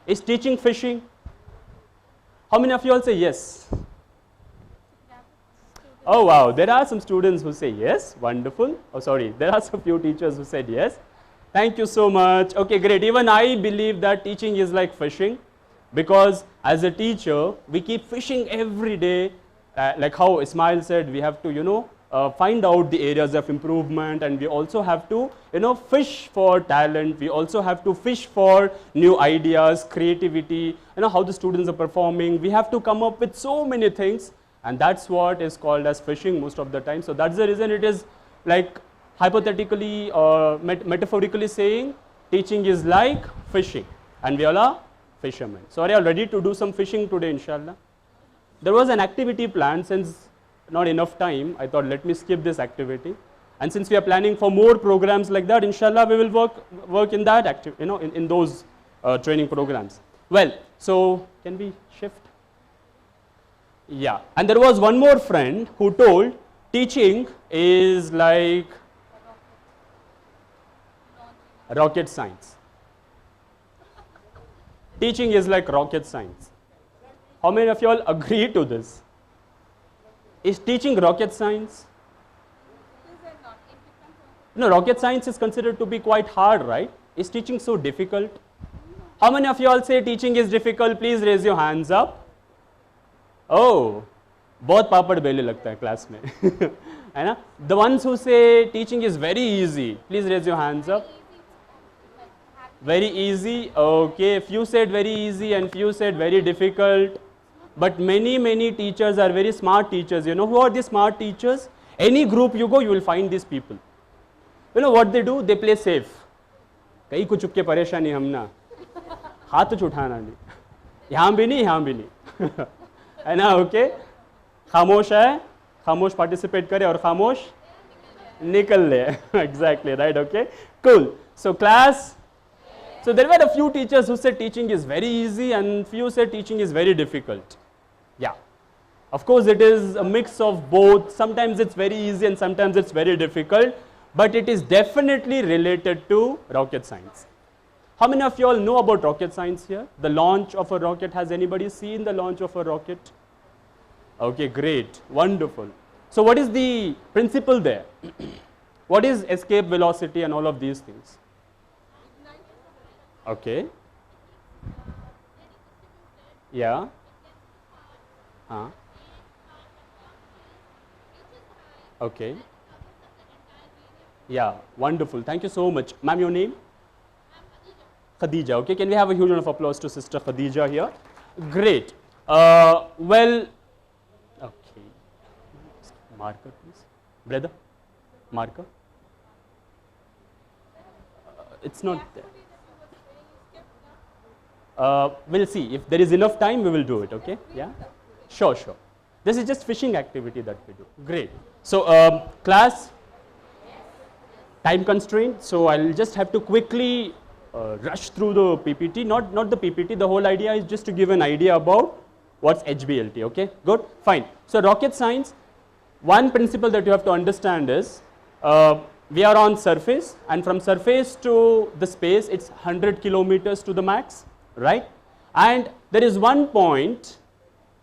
Is teaching fishing? How many of you all say yes? Oh wow, there are some students who say yes, wonderful. Oh sorry, there are some few teachers who said yes. Thank you so much. Okay, great. Even I believe that teaching is like fishing, because as a teacher, we keep fishing every day. Like how Ismail said, we have to, find out the areas of improvement, and we also have to, fish for talent. We also have to fish for new ideas, creativity, how the students are performing. We have to come up with so many things, and that's what is called as fishing most of the time. So that's the reason it is like hypothetically or metaphorically saying teaching is like fishing, and we all are fishermen. So are you all ready to do some fishing today, inshallah? There was an activity planned. Since not enough time, I thought let me skip this activity. And since we are planning for more programs like that, inshallah we will work in that in those training programs. Well, so can we shift? Yeah. And there was one more friend who told teaching is like rocket science. Teaching is like rocket science. How many of you all agree to this? Is teaching rocket science? No, rocket science is considered to be quite hard, right? Is teaching so difficult? How many of you all say teaching is difficult? Please raise your hands up. Oh, बहुत पापड़ बेले लगता है class में, है ना? The ones who say teaching is very easy, please raise your hands up. Very easy, okay. Few said very easy and few said very difficult. But many teachers are very smart teachers. You know who are the smart teachers? Any group you go, you will find these people. You know what they do? They play safe. कहीं को चुप के परेशानी हम ना, हाथ तो उठाना नहीं, यहाँ भी नहीं, है ना? Okay. खामोश है, खामोश participate करे और खामोश निकल ले. Exactly, right? Okay. Cool. So class. So there were a few teachers who said teaching is very easy and few said teaching is very difficult. Yeah. Of course, it is a mix of both. Sometimes it's very easy and sometimes it's very difficult, but it is definitely related to rocket science. How many of you all know about rocket science here? The launch of a rocket. Has anybody seen the launch of a rocket? Okay, great. Wonderful. So what is the principle there? What is escape velocity and all of these things? Okay. Yeah. Okay. Yeah, wonderful. Thank you so much. Ma'am, your name? Khadija. Okay, can we have a huge round of applause to Sister Khadija here? Great. Well, okay. Marker, please. Brother, marker. It's not there. We'll see. If there is enough time, we will do it, okay? Yeah? Sure. This is just fishing activity that we do. Great. So, class, time constraint. So, I'll just have to quickly rush through the PPT. Not the PPT. The whole idea is just to give an idea about what's HBLT, okay? Good? Fine. So, rocket science, one principle that you have to understand is, we are on surface, and from surface to the space, it's 100 kilometers to the max, right? And there is one point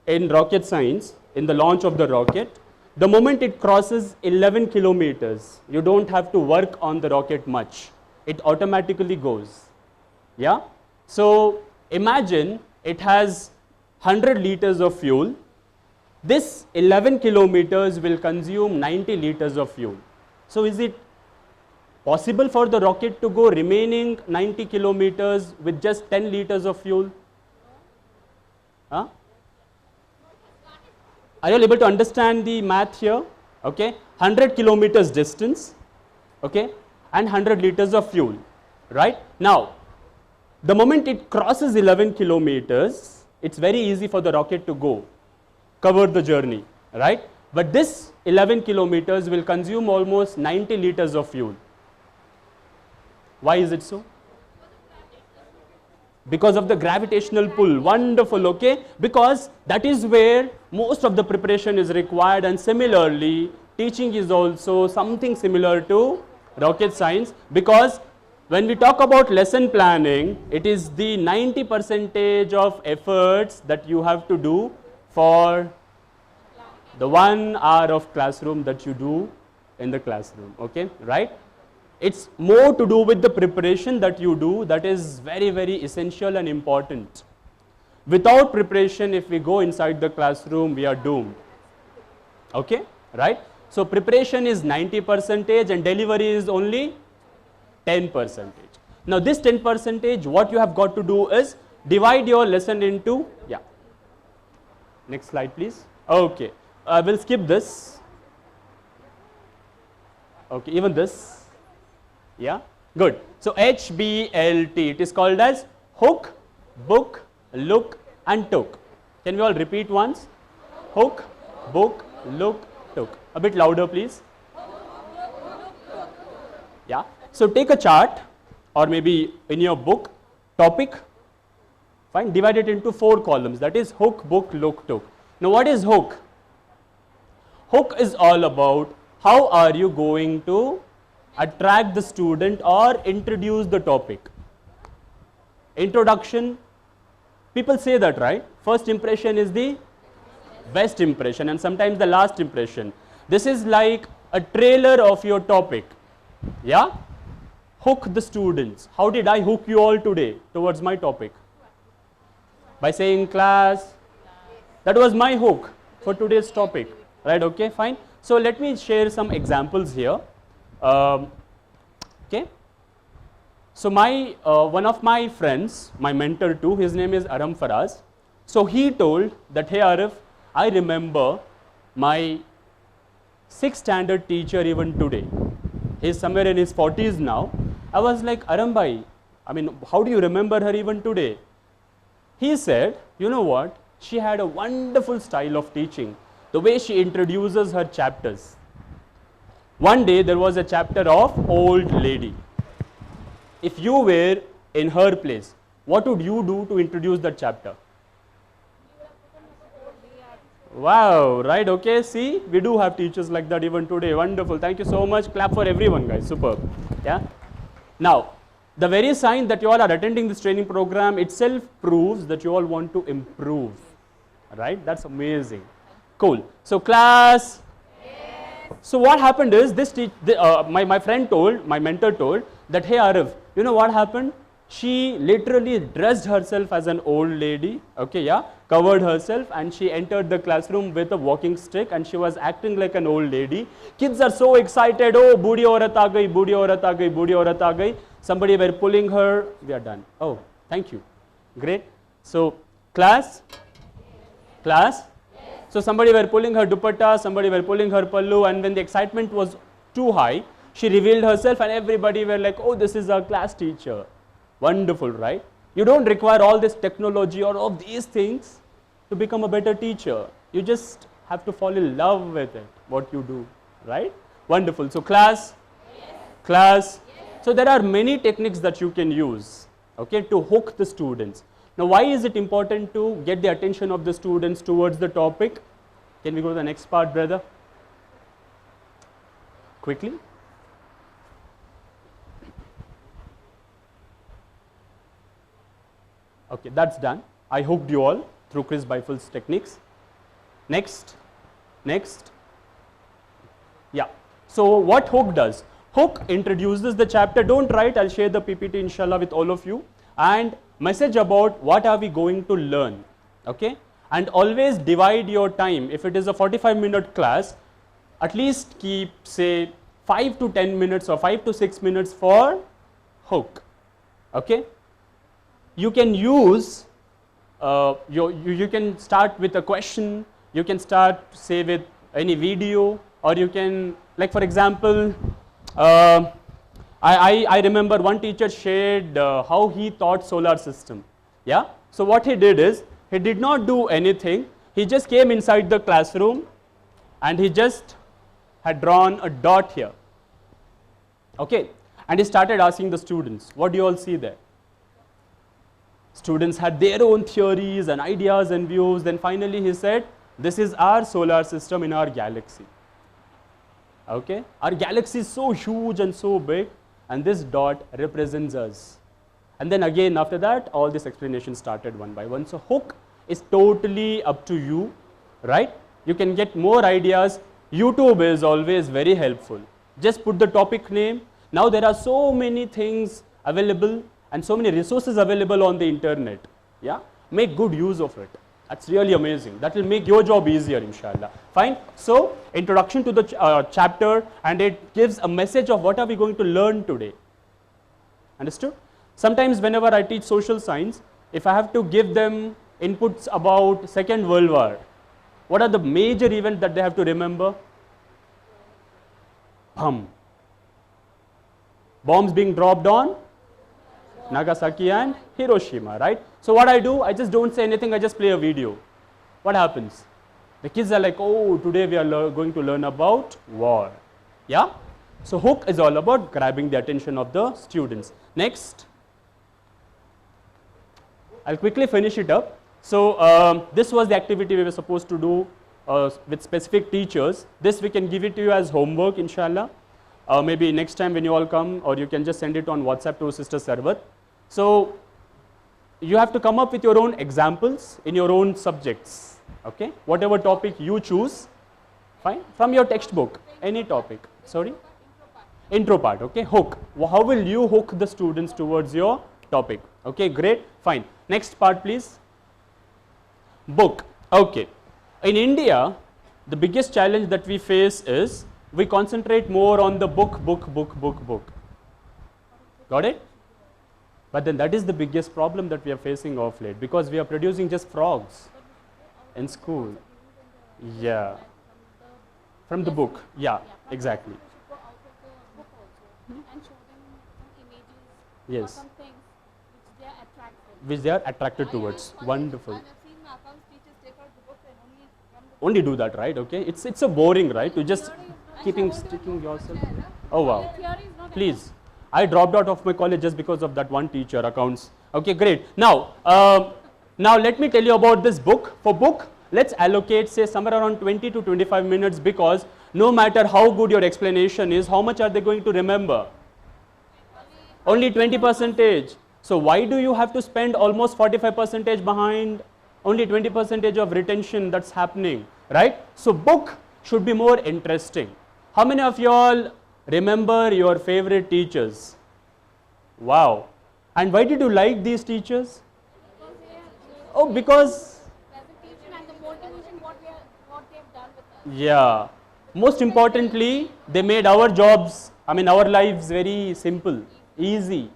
in rocket science, in the launch of the rocket, the moment it crosses 11 kilometers, you don't have to work on the rocket much. It automatically goes. Yeah? So imagine it has 100 liters of fuel. This 11 kilometers will consume 90 liters of fuel. So is it possible for the rocket to go remaining 90 kilometers with just 10 liters of fuel? Huh? Are you all able to understand the math here? Okay, 100 kilometers distance, okay, and 100 liters of fuel, right? Now, the moment it crosses 11 kilometers, it's very easy for the rocket to go, cover the journey, right? But this 11 kilometers will consume almost 90 liters of fuel. Why is it so? Because of the gravitational pull. Wonderful, okay? Because that is where most of the preparation is required, and similarly, teaching is also something similar to rocket science, because when we talk about lesson planning, it is the 90% of efforts that you have to do for the 1 hour of classroom that you do in the classroom, okay, right? It's more to do with the preparation that you do, that is very, very essential and important. Without preparation, if we go inside the classroom, we are doomed, okay, right? So preparation is 90% and delivery is only 10%. Now this 10%, what you have got to do is divide your lesson into, yeah, next slide please. Okay, we'll skip this. Okay, even this. Yeah, good. So HBLT, it is called as hook, book, look and took. Can we all repeat once? Hook, book, look, took. A bit louder please. Yeah. So take a chart, or maybe in your book, topic, fine, divide it into 4 columns, that is hook, book, look, took. Now what is hook? Hook is all about how are you going to attract the student or introduce the topic. Introduction, people say that, right? First impression is the best impression and sometimes the last impression. This is like a trailer of your topic. Yeah? Hook the students. How did I hook you all today towards my topic? By saying class. That was my hook for today's topic. Right, okay, fine. So let me share some examples here. Okay. So my one of my friends, my mentor too, his name is Aram Faraz. So he told that, hey Arif, I remember my 6th standard teacher even today. He's somewhere in his 40s now. I was like, Aram bhai, I mean, how do you remember her even today? He said, you know what, she had a wonderful style of teaching, the way she introduces her chapters. One day there was a chapter of old lady. If you were in her place, what would you do to introduce that chapter? Wow, right, okay, see, we do have teachers like that even today. Wonderful, thank you so much. Clap for everyone, guys, superb. Yeah. Now, the very sign that you all are attending this training program itself proves that you all want to improve, right? That's amazing. Cool. So class. Yes. So what happened is this my friend told, my mentor told that, hey Arif, you know what happened? She literally dressed herself as an old lady, okay, yeah, covered herself, and she entered the classroom with a walking stick and she was acting like an old lady. Kids are so excited, oh, budi aurat aa gayi, budi aurat aa gayi, budi aurat aa gayi. Somebody were pulling her, we are done. Oh, thank you. Great. So, class? Class? So somebody were pulling her dupatta, somebody were pulling her pallu, and when the excitement was too high, she revealed herself and everybody were like, oh, this is our class teacher. Wonderful, right? You don't require all this technology or all these things to become a better teacher. You just have to fall in love with it, what you do, right? Wonderful. So class? Yes. Class? Yes. So there are many techniques that you can use, okay, to hook the students. Now, why is it important to get the attention of the students towards the topic? Can we go to the next part, brother? Quickly. Okay, that's done. I hooked you all through Chris Biffel's techniques. Next, next. Yeah. So what Hook does? Hook introduces the chapter. Don't write. I'll share the PPT inshallah with all of you. And message about what are we going to learn. Okay. And always divide your time. If it is a 45-minute class, at least keep say 5 to 10 minutes or 5 to 6 minutes for Hook. Okay. You can use, you can start with a question. You can start say with any video, or you can, like for example, I remember one teacher shared how he taught solar system. Yeah. So what he did is, he did not do anything. He just came inside the classroom and he just had drawn a dot here. Okay. And he started asking the students, what do you all see there? Students had their own theories and ideas and views. Then finally he said, this is our solar system in our galaxy. Okay. Our galaxy is so huge and so big, and this dot represents us. And then again after that, all this explanation started one by one. So Hook is totally up to you, right? You can get more ideas. YouTube is always very helpful. Just put the topic name. Now there are so many things available and so many resources available on the internet. Yeah, make good use of it. That's really amazing. That will make your job easier, inshallah. Fine. So introduction to the chapter, and it gives a message of what are we going to learn today. Understood? Sometimes whenever I teach social science, if I have to give them inputs about Second World War, what are the major events that they have to remember? Bombs being dropped on Nagasaki and Hiroshima, right? So what I do, I just don't say anything, I just play a video. What happens? The kids are like, oh, today we are going to learn about war. Yeah? So Hook is all about grabbing the attention of the students. Next. I'll quickly finish it up. So this was the activity we were supposed to do with specific teachers. This we can give it to you as homework, inshallah. Maybe next time when you all come, or you can just send it on WhatsApp to Sister Sarwat. So you have to come up with your own examples in your own subjects. Okay, whatever topic you choose, fine, from your textbook, any topic. Sorry, intro part. Okay, hook. How will you hook the students towards your topic? Okay, great, fine. Next part, please. Book. Okay, in India, the biggest challenge that we face is we concentrate more on the book. Got it? But then that is the biggest problem that we are facing of late, because we are producing just frogs in school. Yeah. From the book. Yeah, exactly. Go out of the book also and show them some images or Yes. some things which they are attracted. Which they are attracted towards. Wonderful. And I've seen my accounts teachers take out the book and only from the Only do that, right? Okay. It's a boring, right? To just theory is- keeping I want to sticking know yourself. there, Oh wow. the theory is not Please. I dropped out of my college just because of that one teacher, accounts. Okay, great. Now, now let me tell you about this book. For book, let's allocate say somewhere around 20 to 25 minutes, because no matter how good your explanation is, how much are they going to remember? Only 20%. So why do you have to spend almost 45% behind only 20% of retention that's happening, right? So book should be more interesting. How many of you all remember your favorite teachers? Wow. And why did you like these teachers? Oh, because presentation and the motivation what they have done with us. yeah, most importantly, they made our jobs, our lives very simple, easy.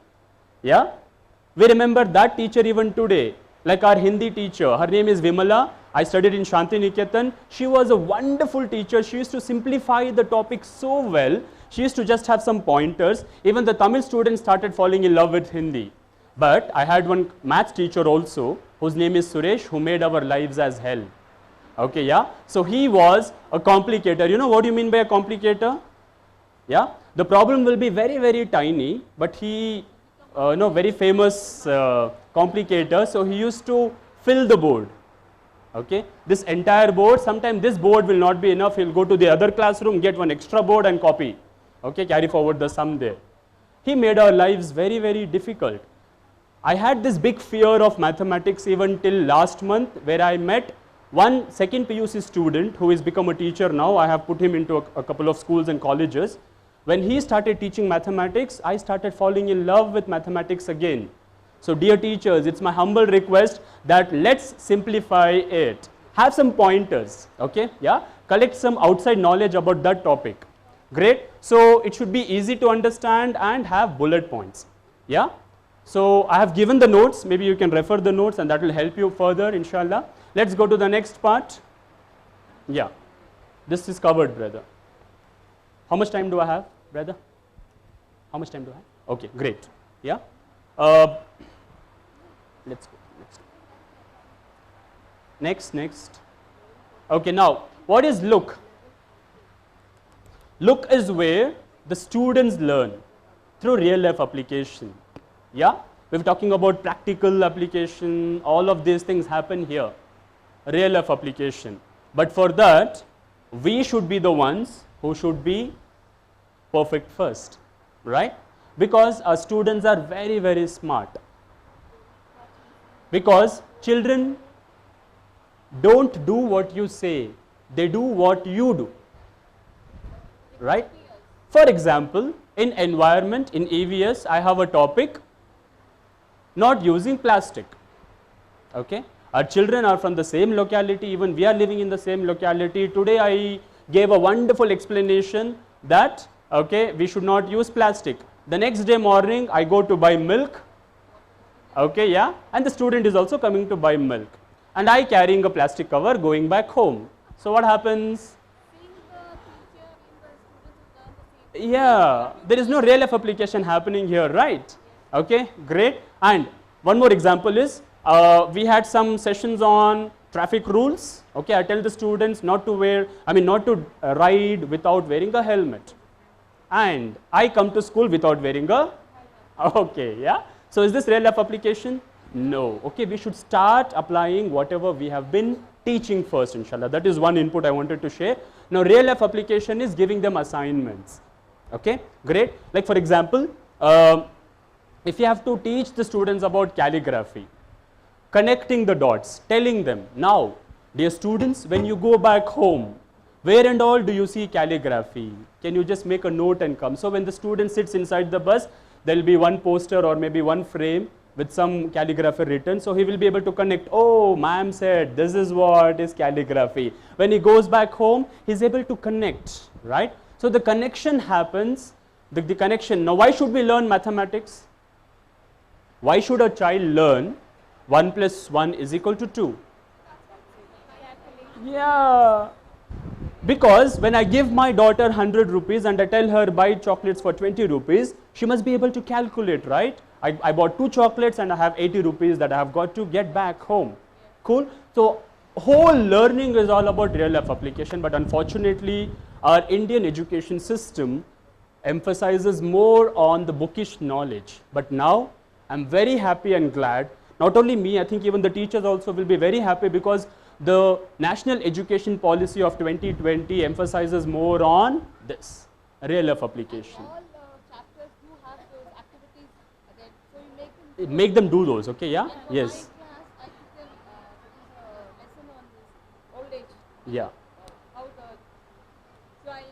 Yeah, we remember that teacher even today, like our Hindi teacher. Her name is Vimala. I studied in Shanti Niketan. She was a wonderful teacher. She used to simplify the topic so well. She used to just have some pointers. Even the Tamil students started falling in love with Hindi. But I had one maths teacher also, whose name is Suresh, who made our lives as hell. Okay, yeah. So he was a complicator. You know what do you mean by a complicator? Yeah. The problem will be very, very tiny, but he, very famous complicator. So he used to fill the board. Okay, this entire board. Sometimes this board will not be enough. He'll go to the other classroom, get one extra board and copy. Okay, carry forward the sum there. He made our lives very, very difficult. I had this big fear of mathematics even till last month, where I met one second PUC student who has become a teacher now, I have put him into a couple of schools and colleges. When he started teaching mathematics, I started falling in love with mathematics again. So dear teachers, it's my humble request that let's simplify it. Have some pointers, okay, yeah, collect some outside knowledge about that topic. Great. So it should be easy to understand and have bullet points, yeah. So I have given the notes, maybe you can refer the notes and that will help you further, inshallah. Let's go to the next part. Yeah, this is covered, brother. How much time do I have, brother? How much time do I have? Okay, great, yeah. Let's go. Next. Okay, now what is look? Look is where the students learn through real life application. Yeah, we're talking about practical application, all of these things happen here, real life application. But for that, we should be the ones who should be perfect first, right? Because our students are very, very smart. Because children don't do what you say, they do what you do, right? For example, in environment, in EVS, I have a topic, not using plastic, okay? Our children are from the same locality, even we are living in the same locality. Today I gave a wonderful explanation that, okay, we should not use plastic. The next day morning, I go to buy milk, okay, yeah, and the student is also coming to buy milk. And I carrying a plastic cover going back home. So what happens? Yeah, there is no real life application happening here, right? Okay, great. And one more example is, we had some sessions on traffic rules. Okay, I tell the students not to ride without wearing a helmet. And I come to school without wearing a, okay, yeah. So is this real life application? No. Okay, we should start applying whatever we have been teaching first, inshallah. That is one input I wanted to share. Now, real life application is giving them assignments. Okay, great. Like for example, if you have to teach the students about calligraphy, connecting the dots, telling them, now, dear students, when you go back home, where and all do you see calligraphy? Can you just make a note and come? So when the student sits inside the bus, there will be one poster or maybe one frame with some calligraphy written, so he will be able to connect, oh, ma'am said this is what is calligraphy. When he goes back home, he is able to connect, right? So the connection happens, the connection. Now why should we learn mathematics? Why should a child learn 1 plus 1 is equal to 2? Yeah, because when I give my daughter 100 rupees and I tell her buy chocolates for 20 rupees, she must be able to calculate, right? I bought 2 chocolates and I have 80 rupees that I have got to get back home. Cool. So whole learning is all about real life application, but unfortunately our Indian education system emphasizes more on the bookish knowledge. But now I'm very happy and glad, not only me, I think even the teachers also will be very happy, because the National Education Policy of 2020 emphasizes more on this, real life application. All chapters do have those activities again, so you Make them do those, okay, yeah? in Yes. my class, I took them a lesson on this old age. Yeah. How the, so I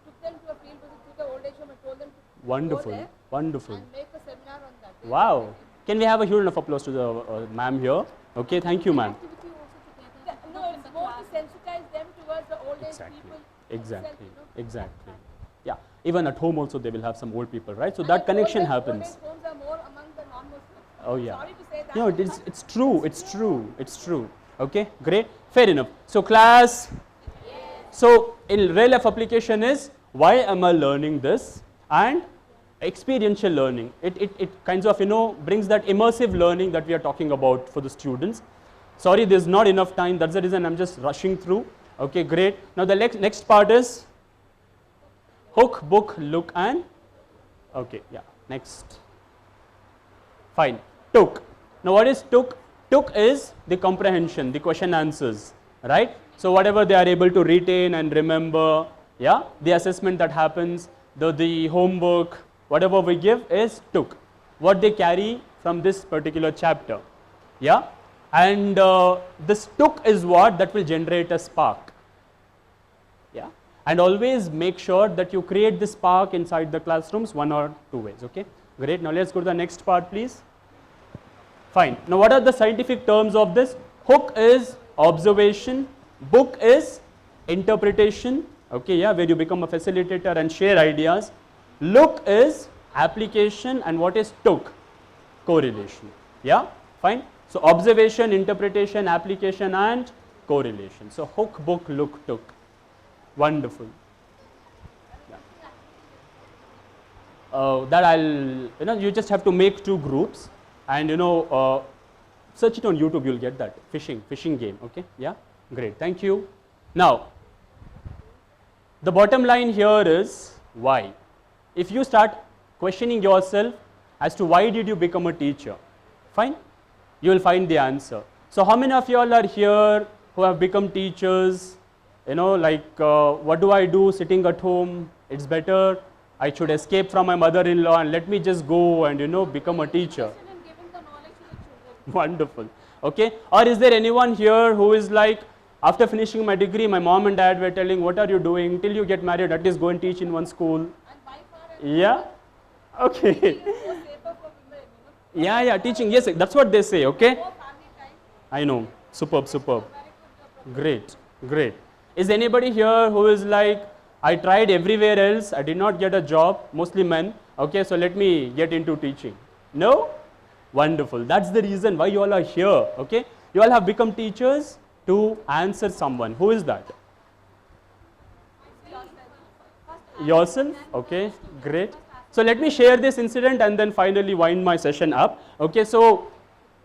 took them to a field visit to the old age home and told them to Wonderful, go there wonderful. and make a seminar on that. They Wow. Can we have a huge enough applause to the ma'am here? Okay, thank you, ma'am. activity also together. No, it's more to sensitize them towards the old age Exactly, people. exactly, itself, you know. exactly. Yeah, even at home also they will have some old people, right? So And that old connection age- happens. Old age homes are more among the non-Muslims. Oh yeah. Sorry to say that. No, it's true, it's true, it's true. Okay, great, fair enough. So class, so in real life application is, why am I learning this? And experiential learning. It kinds of, brings that immersive learning that we are talking about for the students. Sorry, there's not enough time. That's the reason I'm just rushing through. Okay, great. Now the next part is hook, book, look, and okay, yeah, next. Fine. Took. Now what is took? Took is the comprehension, the question answers, right? So whatever they are able to retain and remember, yeah, the assessment that happens, the homework, whatever we give is took. What they carry from this particular chapter, yeah. and this tuk is what that will generate a spark. Yeah, and always make sure that you create this spark inside the classrooms one or two ways. Okay, great. Now let's go to the next part, please. Fine. Now what are the scientific terms of this? Hook is observation, book is interpretation. Okay, yeah, where you become a facilitator and share ideas. Look is application, and what is tuk? Correlation. Yeah, fine. So observation, interpretation, application, and correlation. So hook, book, look, tuk. Wonderful. Yeah. That I'll, you just have to make two groups, and search it on YouTube, you'll get that. Fishing game. Okay, yeah, great. Thank you. Now, the bottom line here is why. If you start questioning yourself as to why did you become a teacher, fine, you will find the answer. So how many of you all are here who have become teachers? What do I do sitting at home? It's better, I should escape from my mother-in-law and let me just go and become a teacher. And giving the knowledge to the children. Wonderful. Okay, or is there anyone here who is like, after finishing my degree, my mom and dad were telling, what are you doing till you get married, at least go and teach in one school. And by far, Yeah, okay. it's more safer for women, Yeah, teaching, yes, that's what they say. Okay, more family time. I know, superb. Very good. Great. Is anybody here who is like, I tried everywhere else, I did not get a job, mostly men, okay, so let me get into teaching? No? Wonderful. That's the reason why you all are here, okay? You all have become teachers to answer someone. Who is that? Yourself? Okay, great. So let me share this incident and then finally wind my session up. Okay, so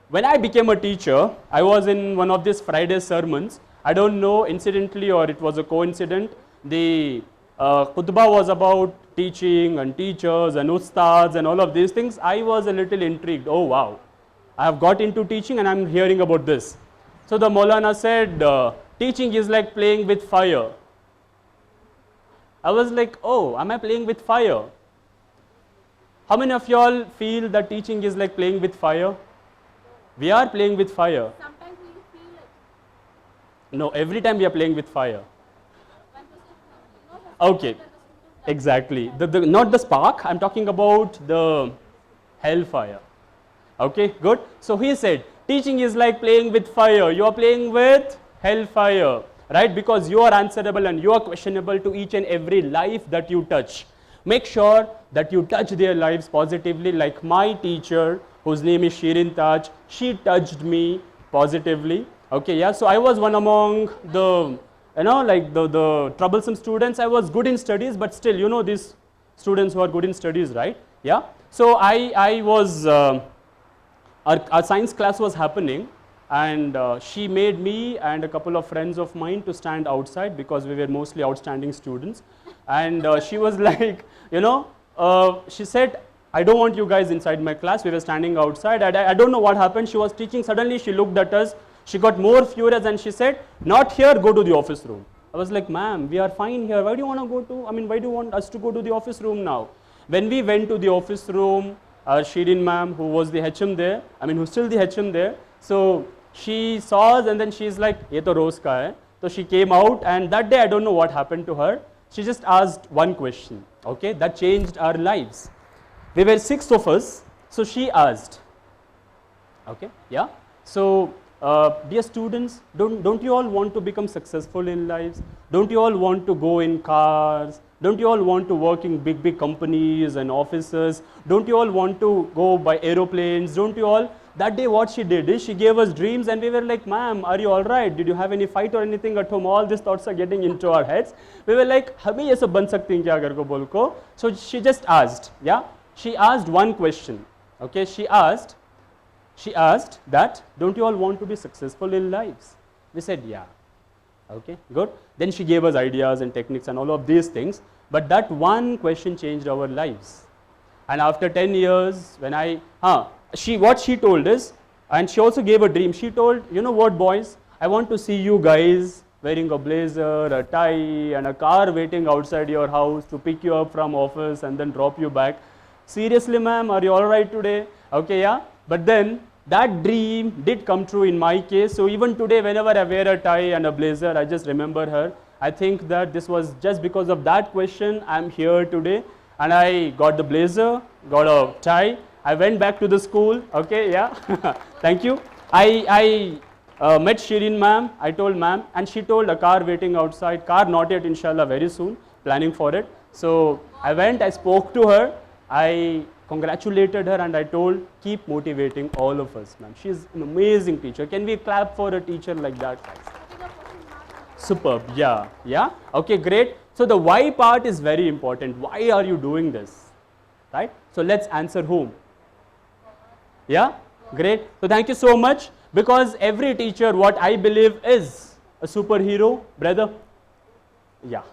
when I became a teacher, I was in one of these Friday sermons. I don't know, incidentally or it was a coincidence, the khutbah was about teaching and teachers and ustads and all of these things. I was a little intrigued. Oh wow, I have got into teaching and I'm hearing about this. So the Maulana said, teaching is like playing with fire. I was like, oh, am I playing with fire? How many of y'all feel that teaching is like playing with fire? We are playing with fire. Sometimes we feel it. No, every time we are playing with fire. When the Okay, exactly. Not the spark, I'm talking about the hellfire. Okay, good. So he said, teaching is like playing with fire. You are playing with hellfire, right? Because you are answerable and you are questionable to each and every life that you touch. Make sure that you touch their lives positively, like my teacher, whose name is Shirin Taj. She touched me positively. Okay, yeah. So I was one among the, the troublesome students. I was good in studies, but still, these students who are good in studies, right? Yeah. So I was, our science class was happening, and she made me and a couple of friends of mine to stand outside because we were mostly outstanding students. And she was like, she said, I don't want you guys inside my class. We were standing outside. I don't know what happened. She was teaching. Suddenly she looked at us. She got more furious and she said, not here, go to the office room. I was like, ma'am, we are fine here. Why do you want to go to, why do you want us to go to the office room now? When we went to the office room, Shirin ma'am, who was the HM there, who's still the HM there, so she saw us and then she's like, ye to roz ka hai. So she came out, and that day I don't know what happened to her. She just asked one question, okay, that changed our lives. We were 6 of us, so she asked, okay, yeah. So dear students, don't you all want to become successful in lives? Don't you all want to go in cars? Don't you all want to work in big companies and offices? Don't you all want to go by aeroplanes? Don't you all? That day what she did is she gave us dreams, and we were like, ma'am, are you all right? Did you have any fight or anything at home? All these thoughts are getting into our heads. We were like, hame ye sab ban sakte hain kya agar ko bol ko? So she just asked, yeah? She asked one question, okay? She asked that, don't you all want to be successful in lives? We said, yeah. Okay, good. Then she gave us ideas and techniques and all of these things. But that one question changed our lives. And after 10 years, when what she told is, and she also gave a dream. She told, you know what, boys? I want to see you guys wearing a blazer, a tie, and a car waiting outside your house to pick you up from office and then drop you back. Seriously, ma'am, are you all right today? Okay, yeah. But then that dream did come true in my case. So even today, whenever I wear a tie and a blazer, I just remember her. I think that this was just because of that question I'm here today, and I got the blazer, got a tie. I went back to the school. Okay, yeah. Thank you. I met Shirin ma'am. I told ma'am, and she told a car waiting outside. Car not yet, inshallah, very soon. Planning for it. So I went. I spoke to her. I congratulated her, and I told, keep motivating all of us, ma'am. She's an amazing teacher. Can we clap for a teacher like that, guys? Superb. Yeah. Yeah. Okay. Great. So the why part is very important. Why are you doing this? Right. So let's answer whom. Yeah. Great. So thank you so much. Because every teacher, what I believe, is a superhero, brother. Yeah.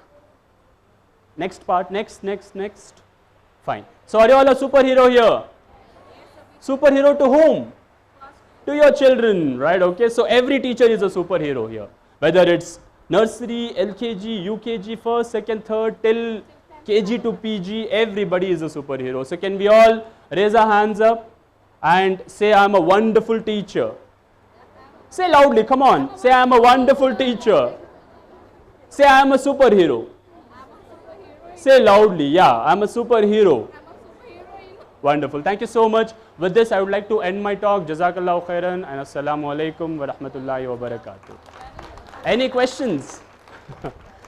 Next part. Next. Fine. So are you all a superhero here? Superhero to whom? To your children, right? Okay. So every teacher is a superhero here. Whether it's nursery, LKG, UKG, first, second, third, till KG to PG, everybody is a superhero. So can we all raise our hands up and say, I'm a wonderful teacher? Say loudly, come on. Say, I'm a wonderful teacher. Say, I'm a superhero. Say loudly, yeah, I'm a superhero. Wonderful. Thank you so much. With this, I would like to end my talk. Jazakallahu khairan and assalamu alaikum wa rahmatullahi wa barakatuh. Any questions?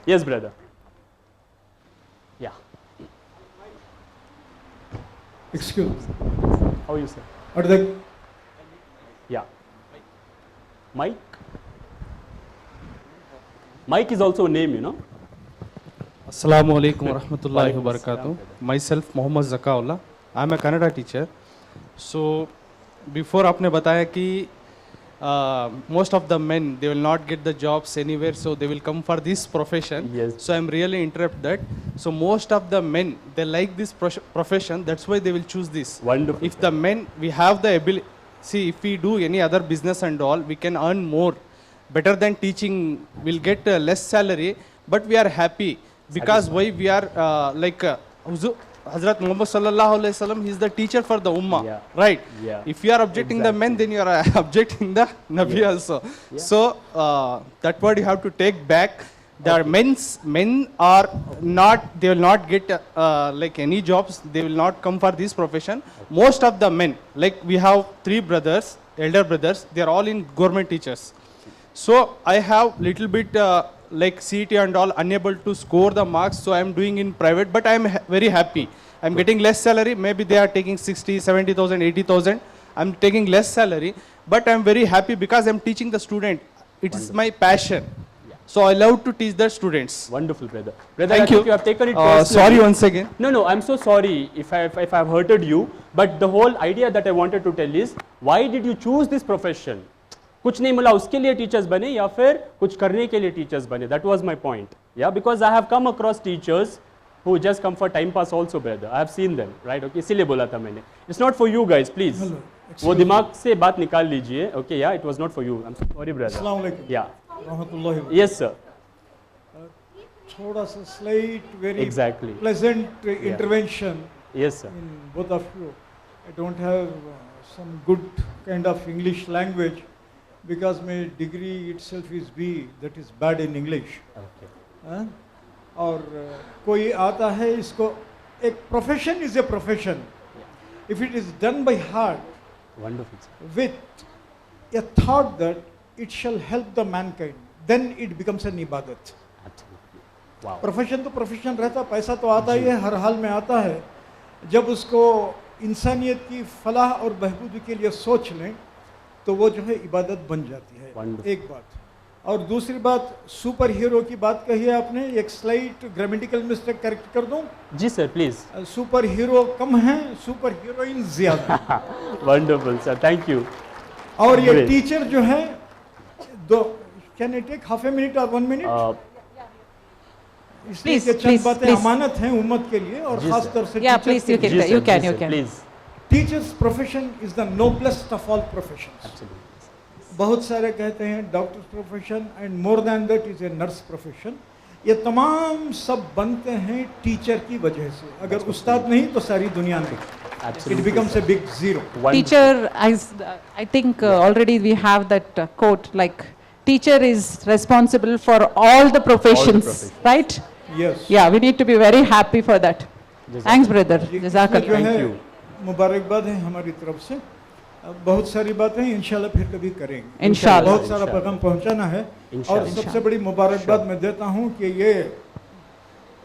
Yes, brother. Yeah. Excuse me. How are you, sir? Are the Yeah. Mike? Mike is also a name, you know. Assalamu alaikum wa rahmatullahi wa Walaikum barakatuh. assalam. Myself Mohammad Zakaullah. I am a Kannada teacher. So before आपने बताया कि most of the men, they will not get the jobs anywhere, so they will come for this profession. Yes. So I'm really interrupt that. So most of the men, they like this profession, that's why they will choose this. Wonderful. If the men, we have the ability, see, if we do any other business and all, we can earn more. Better than teaching, we'll get less salary, but we are happy. Because why we are Hazrat Muhammad sallallahu alaihi wasallam, he is the teacher for the ummah, Yeah. right? Yeah. If you are objecting the men, then you are objecting the Nabi also. Yeah. So that word you have to take back. The men are not, they will not get like any jobs. They will not come for this profession. Most of the men, like we have 3 brothers, elder brothers, they are all in government teachers. So I have little bit like CET and all unable to score the marks, so I am doing in private, but I am very happy. I am getting less salary. Maybe they are taking 60, 70,000, 80,000. I am taking less salary, but I am very happy because I am teaching the student. It is my passion. So I love to teach the students. Wonderful, brother. Brother, Thank I think you. you have taken it personally. Sorry once again. No, I'm so sorry if I've hurted you. But the whole idea that I wanted to tell is, why did you choose this profession? कुछ नहीं मिला उसके लिए teachers बने या फिर कुछ करने के लिए टीचर्स बने. That was my point. Yeah, because I have come across teachers who just come for time pass also, brother. I have seen them, right? Okay, इसीलिए बोला था मैंने. It's not for you guys, please. Hello. वो दिमाग से बात निकाल लीजिए. Okay, yeah, it was not for you. I'm sorry, brother. Assalamu alaikum. Yeah. Rahmatullahi wa Yes, sir. थोड़ा सा slight, very Exactly. pleasant intervention Yes, sir. in both of you. I don't have some good kind of English language because my degree itself is B, that is bad in English. Okay. हाँ? और कोई आता है इसको एक profession is a profession. If it is done by heart Wonderful, sir. with a thought that it shall help the mankind, then it becomes an ibadat. Absolutely. Wow. Profession तो profession रहता, पैसा तो आता ही है, हर हाल में आता है. जब उसको इंसानियत की फलाह और बहबूदी के लिए सोच लें तो वो जो है इबादत बन जाती है. Wonderful. एक बात. और दूसरी बात, सुपर हीरो की बात कही है आपने, एक स्लाइट ग्रामेटिकल मिस्टेक करेक्ट कर दूं. जी सर, प्लीज. सुपर हीरो कम है, सुपर हीरोइन ज्यादा. Wonderful sir, thank you. और ये Great. टीचर जो है दो, can I take half a minute और 1 मिनट? इसलिए कि चंद बातें अमानत हैं उम्मत के लिए और जी खास सर. तौर से Yeah, टीचर please, के you लिए. can. You can. Please. Teachers profession is the noblest of all professions. बहुत सारे कहते हैं doctor profession and more than that is a nurse profession. ये तमाम सब बनते हैं टीचर की वजह से. अगर उस्ताद नहीं तो सारी दुनिया नहीं. Absolutely. It becomes a big zero. Wonderful. Teacher, I think already we have that quote, like, teacher is responsible for all the professions, professions. right? Yes. Yeah, we need to be very happy for that. Thanks, brother. ये Jazakallah. जो है Thank you. मुबारकबाद है हमारी तरफ से। बहुत सारी बातें इंशाल्लाह फिर कभी करेंगे। इंशाल्लाह। बहुत सारा पैगाम पहुंचाना है और इंशाल्लाह। सबसे बड़ी मुबारकबाद मैं देता हूं कि ये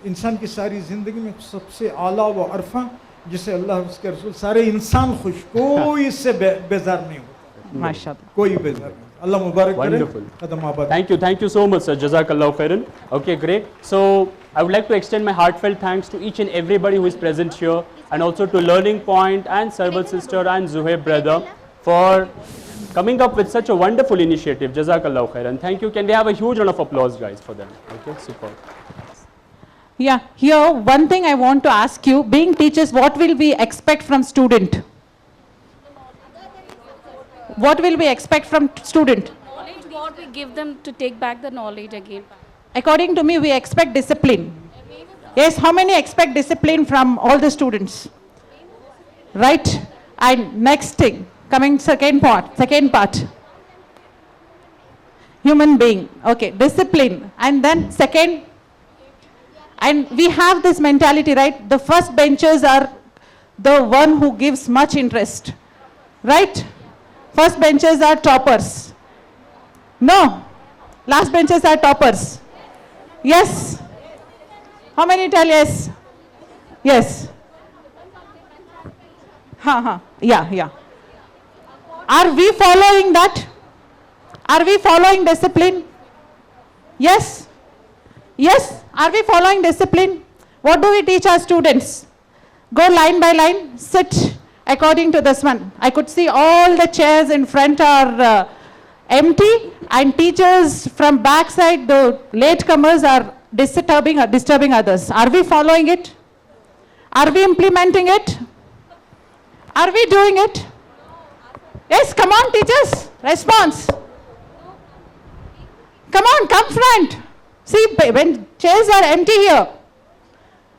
इंसान की सारी ज़िंदगी में सबसे आला व अरफा जिसे अल्लाह उसके रसूल सारे इंसान खुश, कोई इससे बेजार नहीं होता, Mashallah. कोई बेजार नहीं। अल्लाह मुबारक करे, Wonderful. कदम आबाद। Thank you so much, sir. Jazakallah khairan. Okay, great. So I would like to extend my heartfelt thanks to each and everybody who is present here, and also to Learning Point and Sarwar sister and Zuhair brother for coming up with such a wonderful initiative. Jazakallah khairan. Thank you. Can we have a huge round of applause, guys, for them? Okay, super. Yeah, here one thing I want to ask you, being teachers, what will we expect from student? What will we expect from student? Knowledge, what we give them to take back the knowledge again. According to me, we expect discipline. Yes, how many expect discipline from all the students? Right? And next thing, coming second part. Human being, okay, discipline. And then second, and we have this mentality, right? The first benchers are the one who gives much interest, right? First benchers are toppers. No, last benchers are toppers. Yes. How many tell yes? Yes. Yeah. Are we following that? Are we following discipline? Yes. Yes. Are we following discipline? What do we teach our students? Go line by line, sit according to this one. I could see all the chairs in front are empty, and teachers from backside, the latecomers, are disturbing others. Are we following it? Are we implementing it? Are we doing it? Yes, come on, teachers. Response. Come on, come front. See, when chairs are empty here,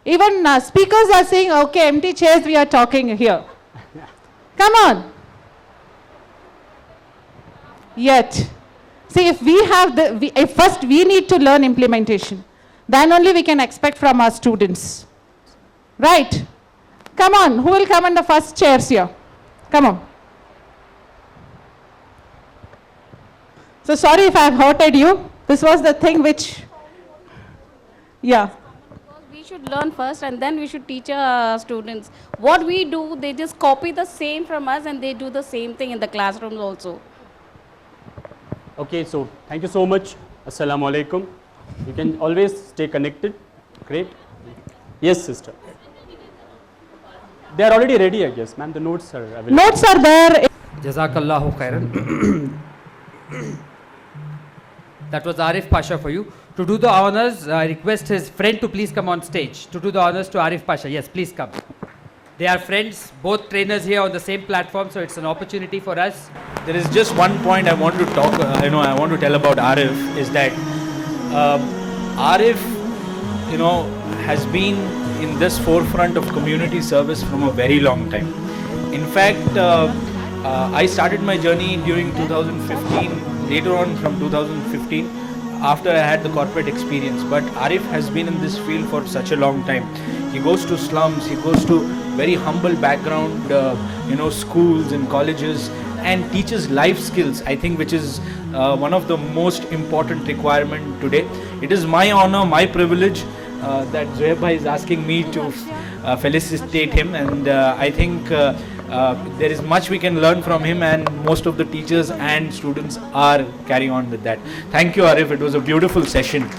even speakers are saying, okay, empty chairs, we are talking here. Come on. Yet, see, if we have first we need to learn implementation. Then only we can expect from our students. Right? Come on, who will come on the first chairs here? Come on. So sorry if I have hurted you. This was the thing which, yeah. We should learn first and then we should teach our students. What we do, they just copy the same from us and they do the same thing in the classrooms also. Okay, so thank you so much. Assalamu alaikum. You can always stay connected. Great. Yes, sister. They are already ready, I guess, ma'am. The notes are available. Notes are there. Jazakallahu khairan. That was Arif Pasha for you. To do the honors, I request his friend to please come on stage. To do the honors to Arif Pasha. Yes, please come. They are friends, both trainers here on the same platform, so it's an opportunity for us. There is just one point I want to talk, I want to tell about Arif, is that Arif, has been in this forefront of community service from a very long time. In fact, I started my journey during 2015, later on from 2015, after I had the corporate experience. But Arif has been in this field for such a long time. He goes to slums, he goes to very humble background, schools and colleges, and teaches life skills, I think, which is one of the most important requirement today. It is my honor, my privilege that Zuhair bhai is asking me to felicitate him, and I think there is much we can learn from him, and most of the teachers and students are carrying on with that. Thank you, Arif. It was a beautiful session.